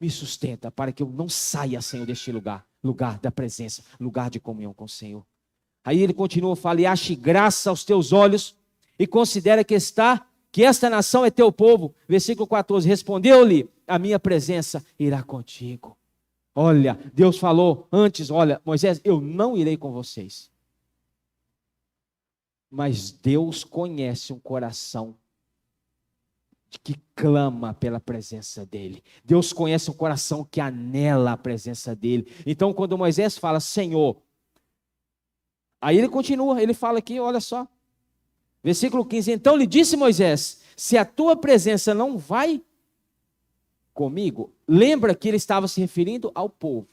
me sustenta para que eu não saia, Senhor, deste lugar, lugar da presença, lugar de comunhão com o Senhor. Aí ele continua, fala: e ache graça aos teus olhos, e considera que esta nação é teu povo. Versículo 14, respondeu-lhe: a minha presença irá contigo. Olha, Deus falou antes: olha, Moisés, eu não irei com vocês. Mas Deus conhece um coração que clama pela presença dele. Deus conhece um coração que anela a presença dele. Então, quando Moisés fala, Senhor, aí ele continua, ele fala aqui, olha só, versículo 15, então lhe disse Moisés, se a tua presença não vai comigo, lembra que ele estava se referindo ao povo.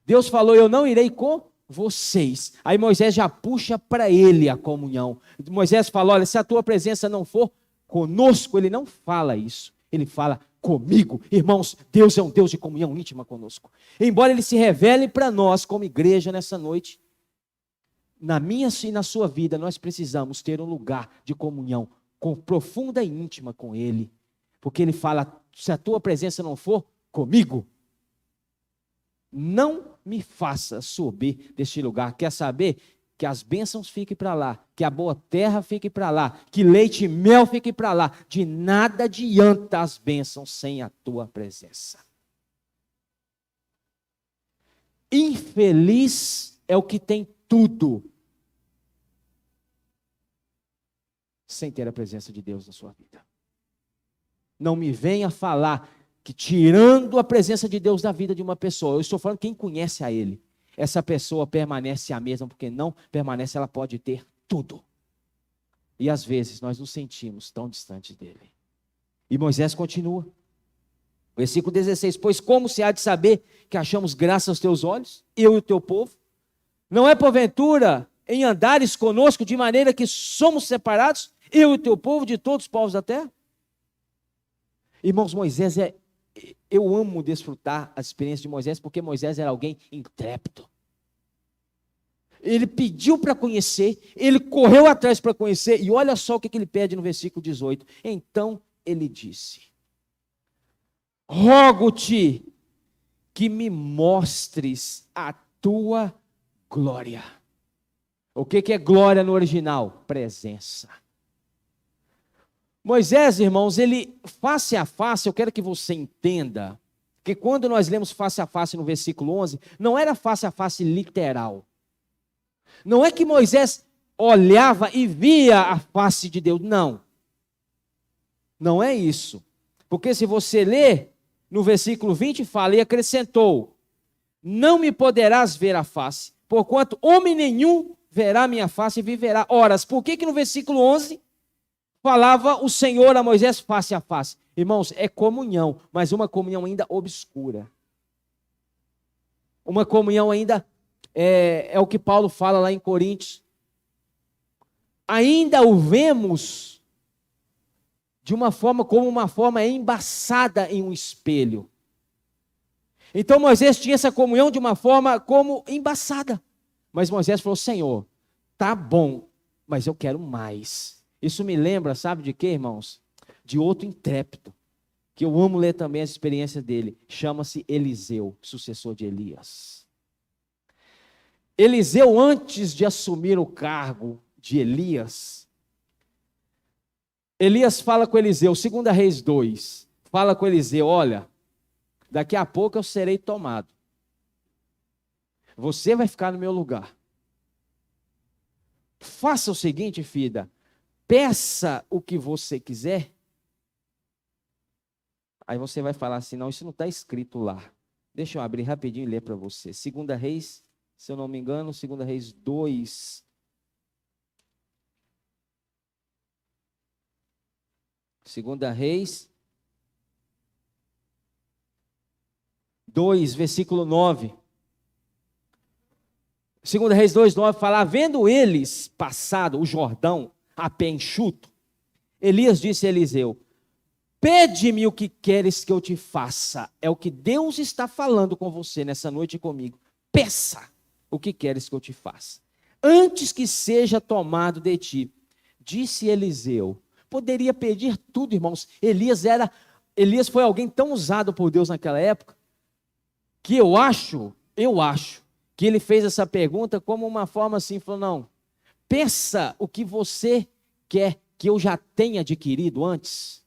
Deus falou, eu não irei com vocês. Aí Moisés já puxa para ele a comunhão. Moisés fala, olha, se a tua presença não for conosco, ele não fala isso. Ele fala comigo. Irmãos, Deus é um Deus de comunhão íntima conosco. Embora ele se revele para nós como igreja nessa noite, na minha e na sua vida, nós precisamos ter um lugar de comunhão profunda e íntima com ele. Porque ele fala, se a tua presença não for comigo, não me faça subir deste lugar. Quer saber? Que as bênçãos fiquem para lá, que a boa terra fique para lá, que leite e mel fique para lá. De nada adianta as bênçãos sem a tua presença. Infeliz é o que tem tudo, sem ter a presença de Deus na sua vida. Não me venha falar que tirando a presença de Deus da vida de uma pessoa, eu estou falando quem conhece a Ele, essa pessoa permanece a mesma, porque não permanece, ela pode ter tudo. E às vezes nós nos sentimos tão distantes dEle. E Moisés continua, versículo 16, pois como se há de saber que achamos graça aos teus olhos, eu e o teu povo? Não é porventura em andares conosco de maneira que somos separados, eu e o teu povo de todos os povos da terra? Irmãos, Moisés eu amo desfrutar a experiência de Moisés, porque Moisés era alguém intrépido. Ele pediu para conhecer, ele correu atrás para conhecer, e olha só o que ele pede no versículo 18. Então ele disse, rogo-te que me mostres a tua glória. O que é glória no original? Presença. Moisés, irmãos, ele face a face, eu quero que você entenda, que quando nós lemos face a face no versículo 11, não era face a face literal. Não é que Moisés olhava e via a face de Deus, não. Não é isso. Porque se você ler, no versículo 20 fala, e acrescentou, não me poderás ver a face, porquanto homem nenhum verá minha face e viverá. Ora, por que no versículo 11 falava o Senhor a Moisés face a face? Irmãos, é comunhão, mas uma comunhão ainda obscura. Uma comunhão ainda, é o que Paulo fala lá em Coríntios. Ainda o vemos de uma forma, como uma forma embaçada em um espelho. Então Moisés tinha essa comunhão de uma forma como embaçada. Mas Moisés falou, Senhor, tá bom, mas eu quero mais. Isso me lembra, sabe de quê, irmãos? De outro intrépido, que eu amo ler também a experiência dele. Chama-se Eliseu, sucessor de Elias. Eliseu, antes de assumir o cargo de Elias, Elias fala com Eliseu, 2 Reis 2, fala com Eliseu, olha, daqui a pouco eu serei tomado. Você vai ficar no meu lugar. Faça o seguinte, filha, peça o que você quiser. Aí você vai falar assim, não, isso não está escrito lá. Deixa eu abrir rapidinho e ler para você. 2 Reis, se eu não me engano, 2 Reis 2. 2 Reis 2, versículo 9. 2 Reis 2, 9 fala, havendo eles passado o Jordão a pé enxuto, Elias disse a Eliseu, pede-me o que queres que eu te faça. É o que Deus está falando com você nessa noite comigo. Peça o que queres que eu te faça. Antes que seja tomado de ti. Disse Eliseu. Poderia pedir tudo, irmãos. Elias foi alguém tão usado por Deus naquela época, que eu acho, que ele fez essa pergunta como uma forma assim, falou, não, peça o que você quer que eu já tenha adquirido antes.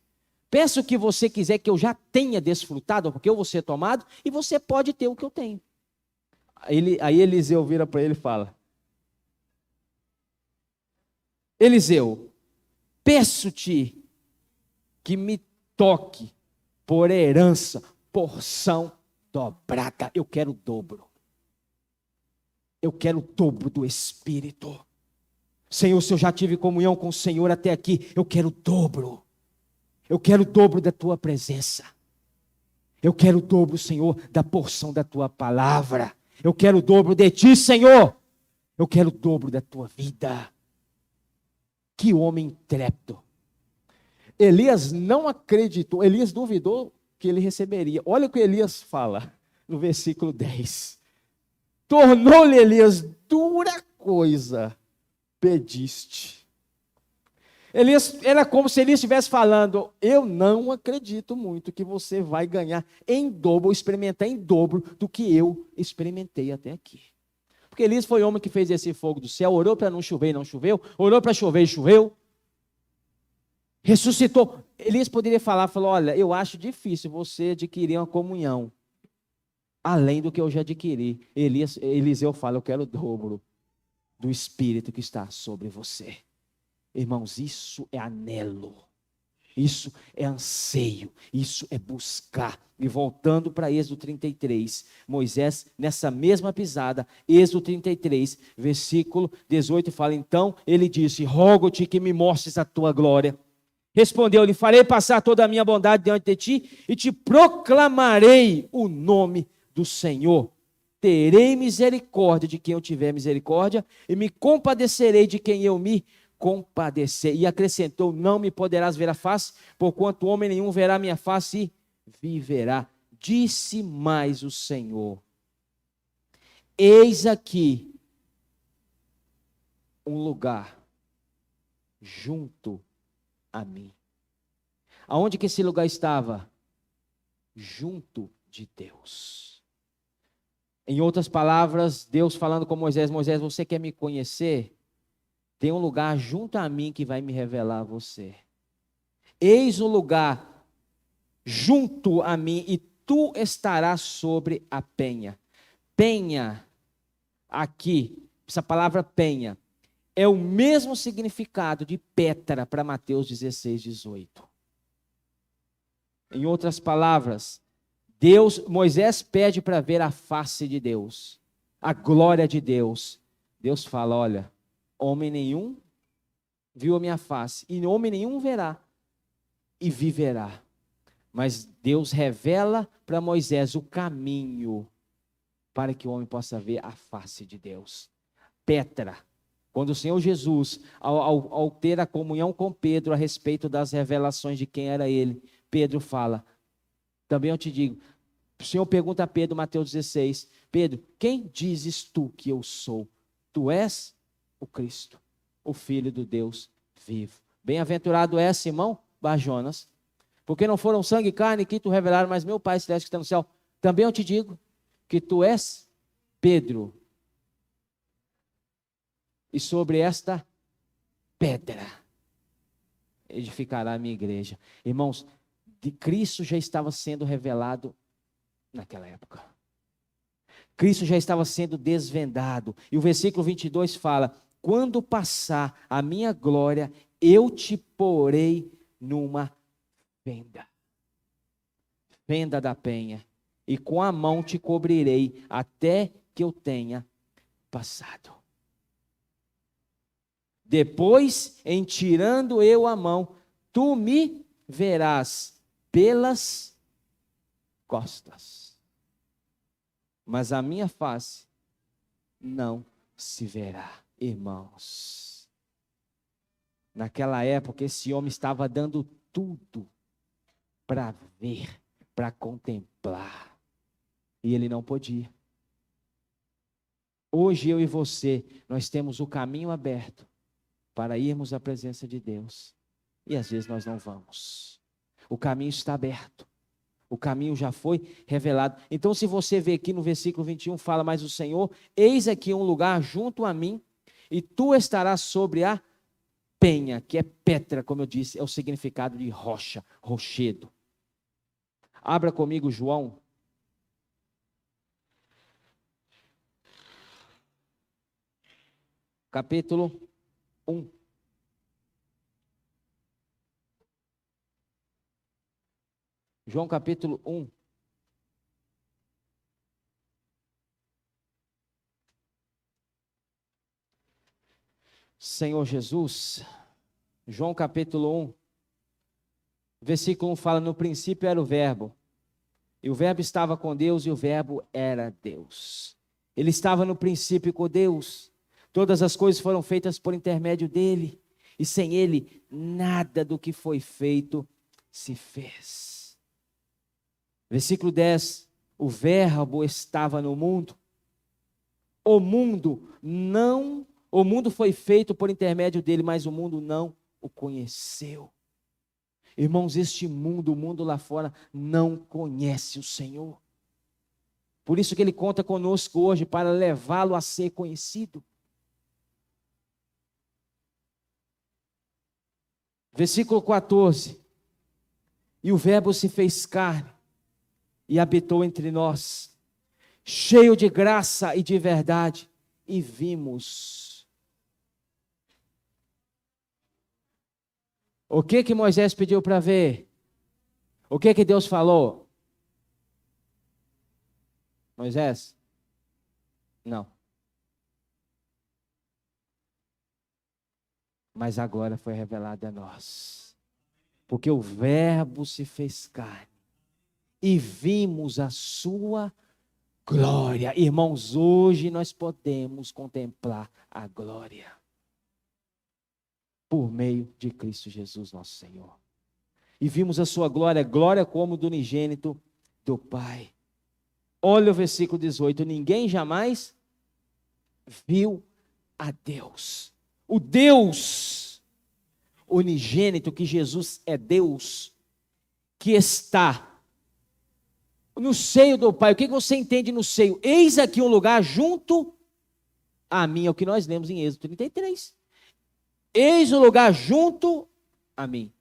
Peça o que você quiser que eu já tenha desfrutado, porque eu vou ser tomado e você pode ter o que eu tenho. Aí Eliseu vira para ele e fala, Eliseu, peço-te que me toque por herança, porção dobrada. Eu quero o dobro. Eu quero o dobro do Espírito. Senhor, se eu já tive comunhão com o Senhor até aqui, eu quero o dobro. Eu quero o dobro da tua presença. Eu quero o dobro, Senhor, da porção da tua palavra. Eu quero o dobro de ti, Senhor. Eu quero o dobro da tua vida. Que homem intrépido. Elias não acreditou, Elias duvidou que ele receberia. Olha o que Elias fala no versículo 10. Tornou-lhe Elias: dura coisa pediste. Elias, era como se Elias estivesse falando: eu não acredito muito que você vai ganhar em dobro, ou experimentar em dobro do que eu experimentei até aqui. Porque Elias foi o homem que fez esse fogo do céu, orou para não chover e não choveu, orou para chover e choveu. Ressuscitou. Elias poderia falar, olha, eu acho difícil você adquirir uma comunhão além do que eu já adquiri. Eliseu fala: eu quero o dobro do Espírito que está sobre você. Irmãos, isso é anelo, isso é anseio, isso é buscar. E voltando para Êxodo 33, Moisés, nessa mesma pisada, Êxodo 33, versículo 18, fala: então ele disse: rogo-te que me mostres a tua glória. Respondeu-lhe: farei passar toda a minha bondade diante de ti e te proclamarei o nome do Senhor. Terei misericórdia de quem eu tiver misericórdia e me compadecerei de quem eu me compadecer. E acrescentou: não me poderás ver a face, porquanto homem nenhum verá minha face e viverá. Disse mais o Senhor: eis aqui um lugar junto a mim. Aonde que esse lugar estava? Junto de Deus. Em outras palavras, Deus falando com Moisés: Moisés, você quer me conhecer? Tem um lugar junto a mim que vai me revelar a você. Eis o lugar junto a mim e tu estarás sobre a penha. Penha, aqui, essa palavra penha, é o mesmo significado de Pétra para Mateus 16, 18. Em outras palavras, Moisés pede para ver a face de Deus, a glória de Deus. Deus fala: olha, homem nenhum viu a minha face, e homem nenhum verá e viverá. Mas Deus revela para Moisés o caminho para que o homem possa ver a face de Deus. Pétra, quando o Senhor Jesus, ao ter a comunhão com Pedro a respeito das revelações de quem era ele, Pedro fala: também eu te digo, o Senhor pergunta a Pedro, Mateus 16, Pedro, quem dizes tu que eu sou? Tu és o Cristo, o Filho do Deus vivo. Bem-aventurado é Simão Barjonas, porque não foram sangue e carne que tu revelaram, mas meu Pai celeste que está no céu. Também eu te digo que tu és Pedro, e sobre esta pedra edificará a minha igreja. Irmãos, de Cristo já estava sendo revelado naquela época. Cristo já estava sendo desvendado. E o versículo 22 fala: quando passar a minha glória, eu te porei numa fenda. Fenda da penha. E com a mão te cobrirei até que eu tenha passado. Depois, em tirando eu a mão, tu me verás pelas costas, mas a minha face não se verá. Irmãos, naquela época esse homem estava dando tudo para ver, para contemplar, e ele não podia. Hoje eu e você, nós temos o caminho aberto para irmos à presença de Deus, e às vezes nós não vamos. O caminho está aberto. O caminho já foi revelado. Então, se você vê aqui no versículo 21, fala: mas o Senhor, eis aqui um lugar junto a mim, e tu estarás sobre a penha, que é Petra, como eu disse, é o significado de rocha, rochedo. Abra comigo João. Capítulo 1. João capítulo 1. Senhor Jesus, João capítulo 1, versículo 1 fala: no princípio era o verbo, e o verbo estava com Deus, e o verbo era Deus. Ele estava no princípio com Deus. Todas as coisas foram feitas por intermédio dele, e sem ele, nada do que foi feito se fez. Versículo 10, o verbo estava no mundo. O mundo foi feito por intermédio dele, mas o mundo não o conheceu. Irmãos, este mundo, o mundo lá fora, não conhece o Senhor. Por isso que ele conta conosco hoje, para levá-lo a ser conhecido. Versículo 14. E o verbo se fez carne e habitou entre nós, cheio de graça e de verdade, e vimos. O que Moisés pediu para ver? O que Deus falou? Moisés? Não. Mas agora foi revelado a nós. Porque o verbo se fez carne e vimos a sua glória. Irmãos, hoje nós podemos contemplar a glória por meio de Cristo Jesus, nosso Senhor. E vimos a sua glória, glória como do unigênito do Pai. Olha o versículo 18: ninguém jamais viu a Deus. O Deus unigênito, que Jesus é Deus, que está no seio do Pai. O que você entende no seio? Eis aqui um lugar junto a mim, é o que nós lemos em Êxodo 33. Eis o lugar junto a mim.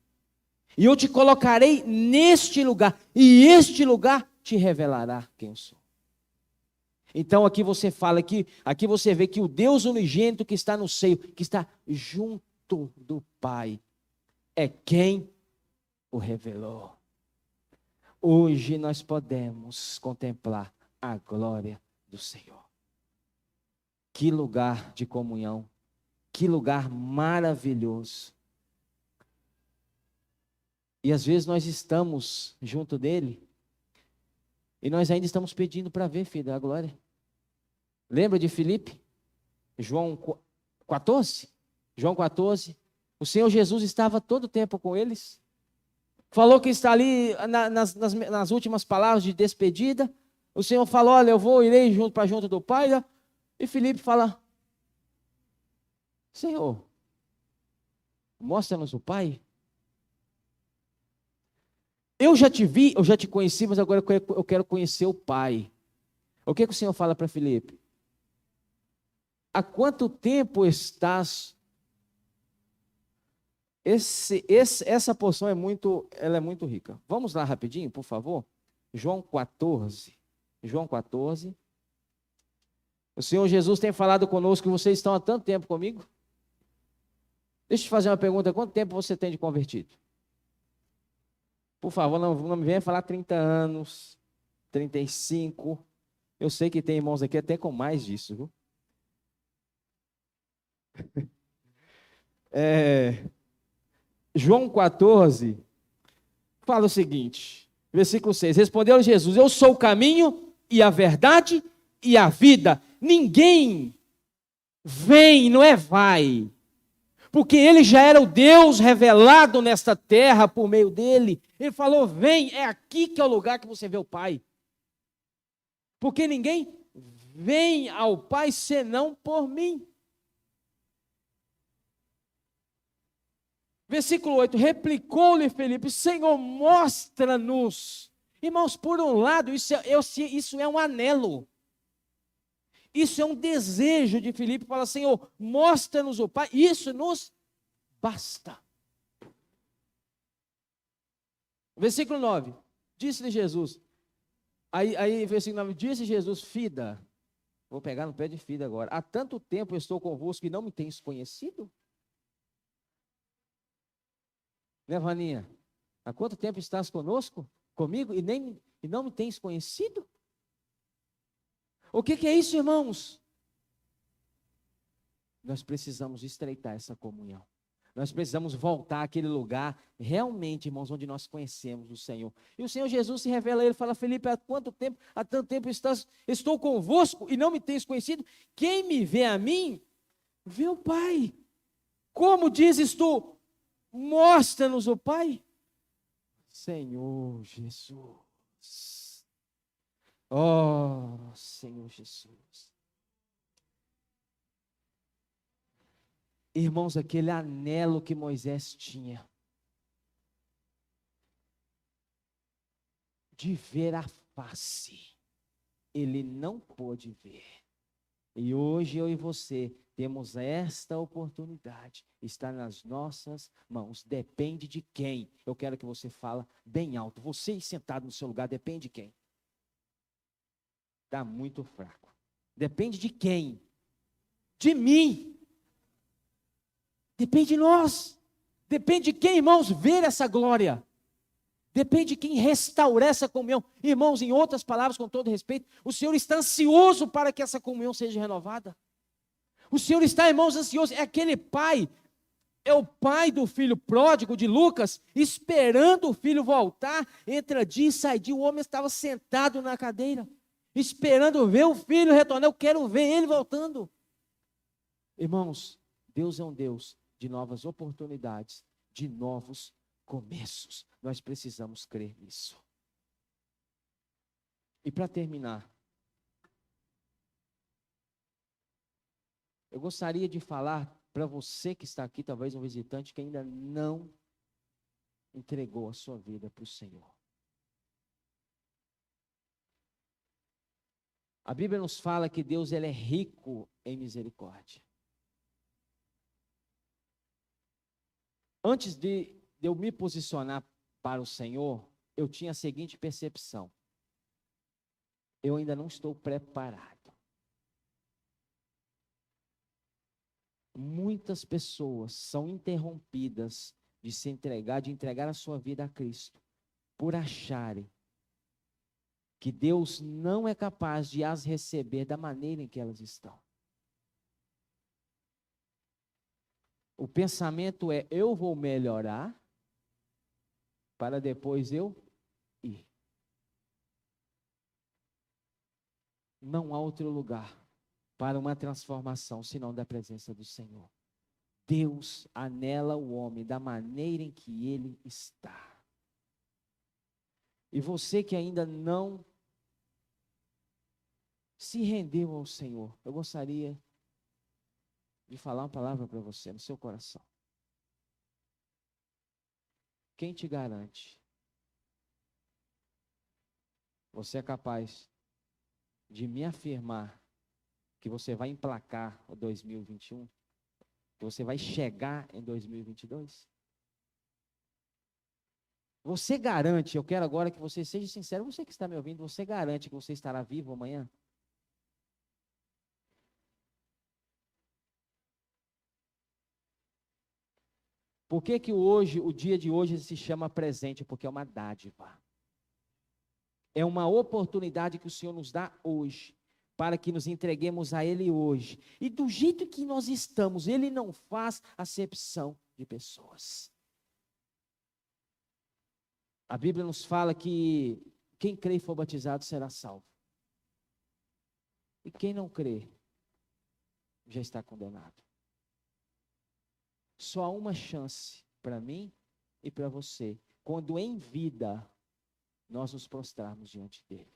E eu te colocarei neste lugar, e este lugar te revelará quem eu sou. Então aqui você fala que, aqui você vê que o Deus unigênito que está no seio, que está junto do Pai, é quem o revelou. Hoje nós podemos contemplar a glória do Senhor. Que lugar de comunhão, que lugar maravilhoso. E às vezes nós estamos junto dele, e nós ainda estamos pedindo para ver, filho, a glória. Lembra de Filipe? João 14? João 14. O Senhor Jesus estava todo o tempo com eles. Falou que está ali nas últimas palavras de despedida. O Senhor falou: olha, irei para junto do Pai. E Filipe fala: Senhor, mostra-nos o Pai. Eu já te vi, eu já te conheci, mas agora eu quero conhecer o Pai. O que o Senhor fala para Filipe? Há quanto tempo estás... Essa porção ela é muito rica. Vamos lá rapidinho, por favor. João 14. João 14. O Senhor Jesus tem falado conosco, que vocês estão há tanto tempo comigo. Deixa eu te fazer uma pergunta: quanto tempo você tem de convertido? Por favor, não me venha falar 30 anos, 35. Eu sei que tem irmãos aqui até com mais disso, viu? João 14 fala o seguinte, versículo 6: respondeu Jesus: eu sou o caminho e a verdade e a vida. Ninguém vem, não é vai, porque ele já era o Deus revelado nesta terra por meio dele. Ele falou: vem, é aqui que é o lugar que você vê o Pai. Porque ninguém vem ao Pai senão por mim. Versículo 8, replicou-lhe Filipe: Senhor, mostra-nos. Irmãos, por um lado, isso é um anelo. Isso é um desejo de Filipe. Fala: Senhor, mostra-nos o Pai. Isso nos basta. Versículo 9, disse-lhe Jesus. Aí versículo 9, disse Jesus: Fida, vou pegar no pé de Fida agora. Há tanto tempo eu estou convosco e não me tens conhecido? Né, Vaninha? Há quanto tempo estás conosco comigo e não me tens conhecido? O que é isso, irmãos? Nós precisamos estreitar essa comunhão. Nós precisamos voltar àquele lugar, realmente, irmãos, onde nós conhecemos o Senhor. E o Senhor Jesus se revela a ele, fala: Felipe, há quanto tempo, há tanto tempo estou convosco e não me tens conhecido? Quem me vê a mim, vê o Pai. Como dizes tu, mostra-nos o Pai. Senhor Jesus. Oh, Senhor Jesus. Irmãos, aquele anelo que Moisés tinha de ver a face, ele não pôde ver. E hoje eu e você temos esta oportunidade, está nas nossas mãos. Depende de quem? Eu quero que você fale bem alto. Você sentado no seu lugar, depende de quem? Está muito fraco. Depende de quem? De mim. Depende de nós. Depende de quem, irmãos, ver essa glória. Depende de quem restaurar essa comunhão. Irmãos, em outras palavras, com todo respeito, o Senhor está ansioso para que essa comunhão seja renovada. O Senhor está, irmãos, ansioso. É aquele pai, é o pai do filho pródigo de Lucas, esperando o filho voltar. Entra dia e sai dia. O homem estava sentado na cadeira, esperando ver o filho retornar. Eu quero ver ele voltando. Irmãos, Deus é um Deus de novas oportunidades, de novos começos. Nós precisamos crer nisso. E para terminar, eu gostaria de falar para você que está aqui, talvez um visitante que ainda não entregou a sua vida para o Senhor. A Bíblia nos fala que Deus ele é rico em misericórdia. Antes de eu me posicionar para o Senhor, eu tinha a seguinte percepção: eu ainda não estou preparado. Muitas pessoas são interrompidas de se entregar, de entregar a sua vida a Cristo, por acharem que Deus não é capaz de as receber da maneira em que elas estão. O pensamento é: eu vou melhorar para depois eu ir. Não há outro lugar para uma transformação senão da presença do Senhor. Deus anela o homem da maneira em que ele está. E você que ainda não se rendeu ao Senhor, eu gostaria de falar uma palavra para você no seu coração. Quem te garante? Você é capaz de me afirmar que você vai emplacar o 2021? Que você vai chegar em 2022? Você garante, eu quero agora que você seja sincero, você que está me ouvindo, você garante que você estará vivo amanhã? Por que que hoje, o dia de hoje se chama presente? Porque é uma dádiva. É uma oportunidade que o Senhor nos dá hoje, para que nos entreguemos a Ele hoje. E do jeito que nós estamos, Ele não faz acepção de pessoas. A Bíblia nos fala que quem crê e for batizado será salvo. E quem não crê, já está condenado. Só há uma chance para mim e para você, quando em vida nós nos prostrarmos diante dele.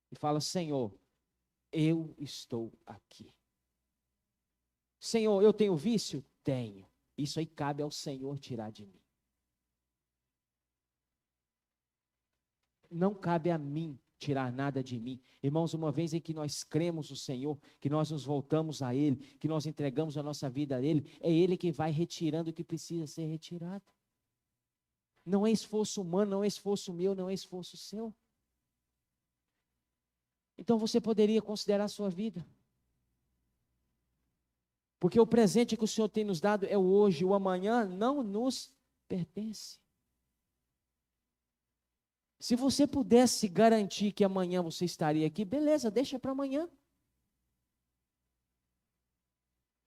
E fala: Senhor, eu estou aqui. Senhor, eu tenho vício? Tenho. Isso aí cabe ao Senhor tirar de mim. Não cabe a mim tirar nada de mim. Irmãos, uma vez em que nós cremos no Senhor, que nós nos voltamos a Ele, que nós entregamos a nossa vida a Ele, é Ele que vai retirando o que precisa ser retirado. Não é esforço humano, não é esforço meu, não é esforço seu. Então você poderia considerar a sua vida. Porque o presente que o Senhor tem nos dado é o hoje, o amanhã não nos pertence. Se você pudesse garantir que amanhã você estaria aqui, beleza, deixa para amanhã.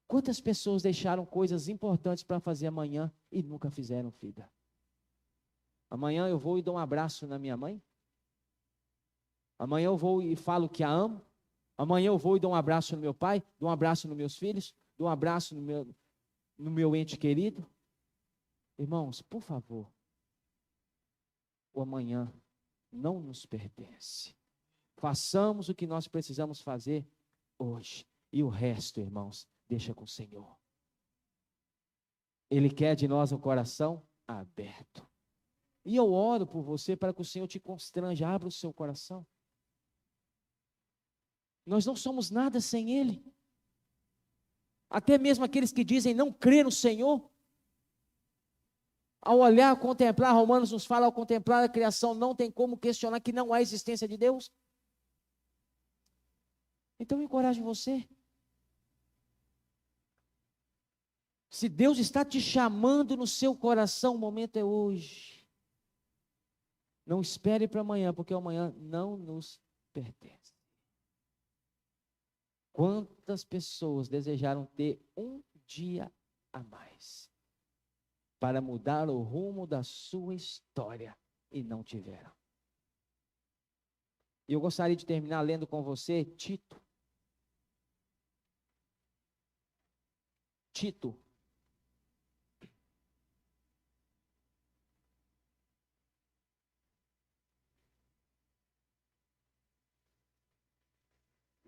Quantas pessoas deixaram coisas importantes para fazer amanhã e nunca fizeram, filha? Amanhã eu vou e dou um abraço na minha mãe. Amanhã eu vou e falo que a amo. Amanhã eu vou e dou um abraço no meu pai, dou um abraço nos meus filhos, dou um abraço no meu ente querido. Irmãos, por favor, o amanhã não nos pertence. Façamos o que nós precisamos fazer hoje. E o resto, irmãos, deixa com o Senhor. Ele quer de nós um coração aberto. E eu oro por você para que o Senhor te constranja, abra o seu coração. Nós não somos nada sem Ele. Até mesmo aqueles que dizem não crer no Senhor, ao olhar, contemplar, Romanos nos fala, ao contemplar a criação, não tem como questionar que não há existência de Deus. Então eu encorajo você. Se Deus está te chamando no seu coração, o momento é hoje. Não espere para amanhã, porque amanhã não nos pertence. Quantas pessoas desejaram ter um dia a mais para mudar o rumo da sua história e não tiveram? E eu gostaria de terminar lendo com você Tito. Tito.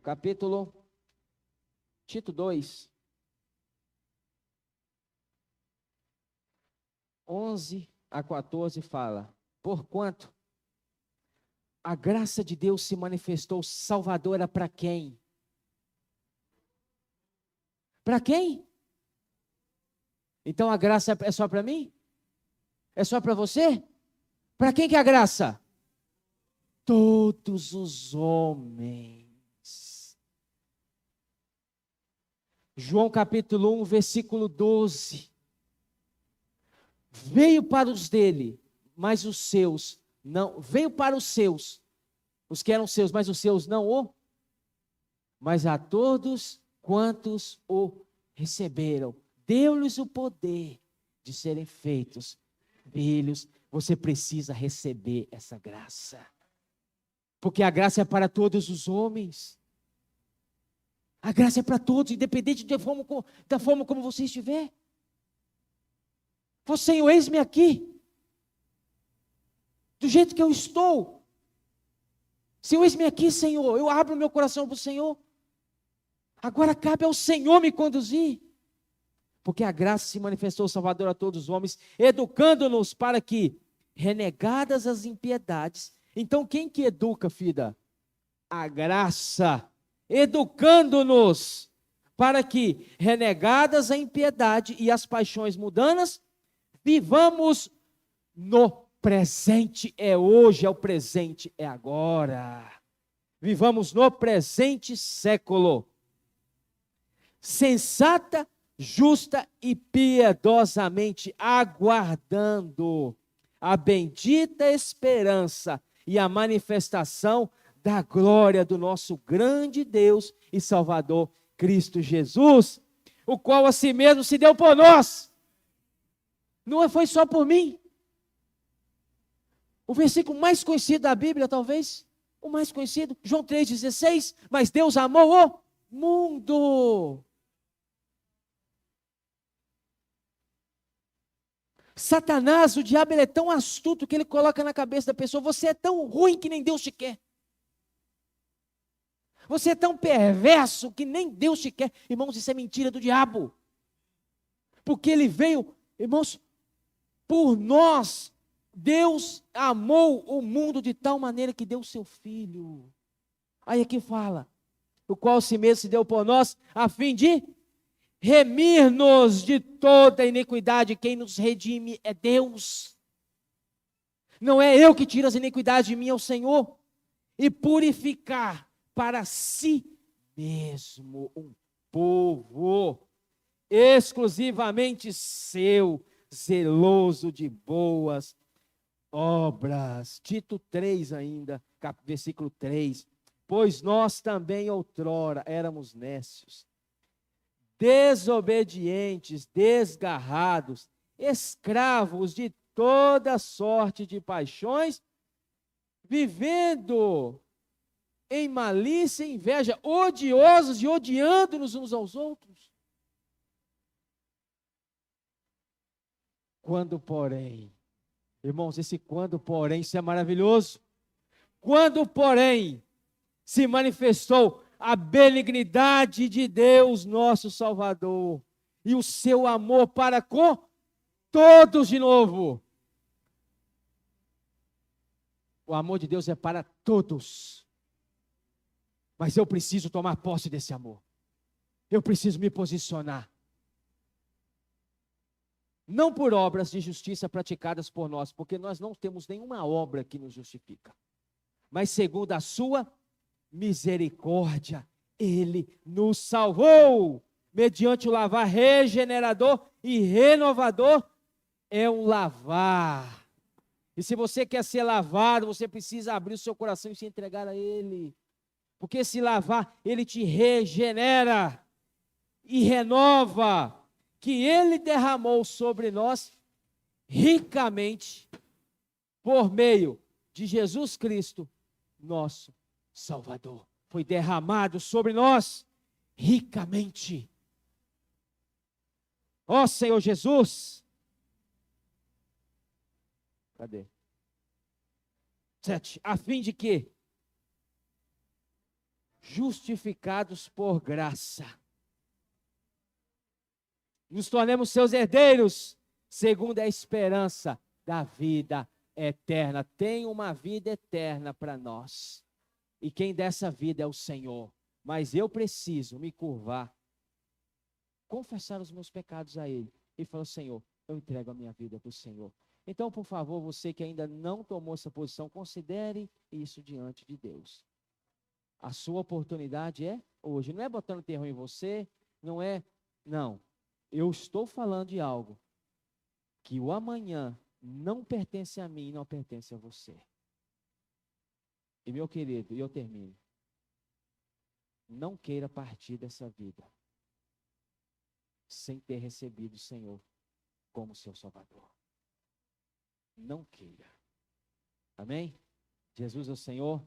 Capítulo Tito 2, 11 a 14 fala: porquanto a graça de Deus se manifestou salvadora para quem? Para quem? Então a graça é só para mim? É só para você? Para quem que é a graça? Todos os homens. João capítulo 1, versículo 12. Veio para os dele, mas os seus não. Veio para os seus, os que eram seus, mas os seus não o. Mas a todos quantos o receberam, deu-lhes o poder de serem feitos filhos. Você precisa receber essa graça, porque a graça é para todos os homens. A graça é para todos, independente da forma como você estiver. Senhor, eis-me aqui, do jeito que eu estou. Senhor, eis-me aqui, Senhor, eu abro meu coração para o Senhor. Agora cabe ao Senhor me conduzir, porque a graça se manifestou salvadora a todos os homens, educando-nos para que, renegadas as impiedades. Então quem que educa, filha? A graça. Educando-nos para que, renegadas a impiedade e as paixões mundanas, vivamos no presente. É hoje, é o presente, é agora. Vivamos no presente século, sensata, justa e piedosamente aguardando a bendita esperança e a manifestação da glória do nosso grande Deus e Salvador, Cristo Jesus, o qual a si mesmo se deu por nós. Não foi só por mim. O versículo mais conhecido da Bíblia, talvez, o mais conhecido, João 3,16, mas Deus amou o mundo. Satanás, o diabo, ele é tão astuto que ele coloca na cabeça da pessoa: você é tão ruim que nem Deus te quer. Você é tão perverso que nem Deus te quer. Irmãos, isso é mentira do diabo. Porque ele veio, irmãos, por nós. Deus amou o mundo de tal maneira que deu o seu Filho. Aí aqui fala: o qual si mesmo se deu por nós, a fim de remir-nos de toda iniquidade. Quem nos redime é Deus. Não é eu que tiro as iniquidades de mim, é o Senhor. E purificar para si mesmo um povo exclusivamente seu, zeloso de boas obras. Tito 3 ainda, versículo 3. Pois nós também outrora éramos nécios, desobedientes, desgarrados, escravos de toda sorte de paixões, vivendo em malícia e inveja, odiosos e odiando-nos uns aos outros. Quando, porém, irmãos, esse quando, porém, isso é maravilhoso. Quando, porém, se manifestou a benignidade de Deus, nosso Salvador, e o seu amor para com todos de novo. O amor de Deus é para todos. Mas eu preciso tomar posse desse amor. Eu preciso me posicionar. Não por obras de justiça praticadas por nós, porque nós não temos nenhuma obra que nos justifica. Mas segundo a sua misericórdia, Ele nos salvou, mediante o lavar regenerador e renovador, é um lavar. E se você quer ser lavado, você precisa abrir o seu coração e se entregar a Ele. Porque esse lavar, Ele te regenera e renova, que Ele derramou sobre nós ricamente, por meio de Jesus Cristo, nosso Salvador. Foi derramado sobre nós ricamente. Ó Senhor Jesus. Cadê? 7. A fim de que, justificados por graça, nos tornemos seus herdeiros, segundo a esperança da vida eterna. Tem uma vida eterna para nós. E quem dá essa vida é o Senhor. Mas eu preciso me curvar, confessar os meus pecados a Ele. E falar: Senhor, eu entrego a minha vida para o Senhor. Então, por favor, você que ainda não tomou essa posição, considere isso diante de Deus. A sua oportunidade é hoje. Não é botando terror em você, não é... Não. Eu estou falando de algo que o amanhã não pertence a mim, não pertence a você. E meu querido, e eu termino. Não queira partir dessa vida sem ter recebido o Senhor como seu Salvador. Não queira. Amém? Jesus é o Senhor.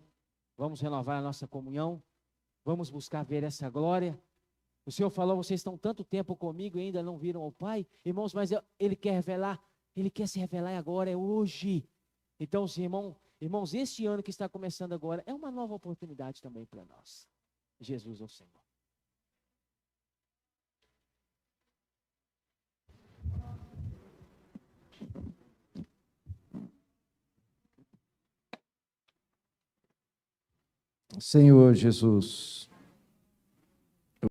Vamos renovar a nossa comunhão. Vamos buscar ver essa glória. O Senhor falou: vocês estão tanto tempo comigo e ainda não viram o Pai. Irmãos, mas Ele quer revelar. Ele quer se revelar agora, é hoje. Então, irmãos, este ano que está começando agora é uma nova oportunidade também para nós. Jesus é o Senhor. Senhor Jesus,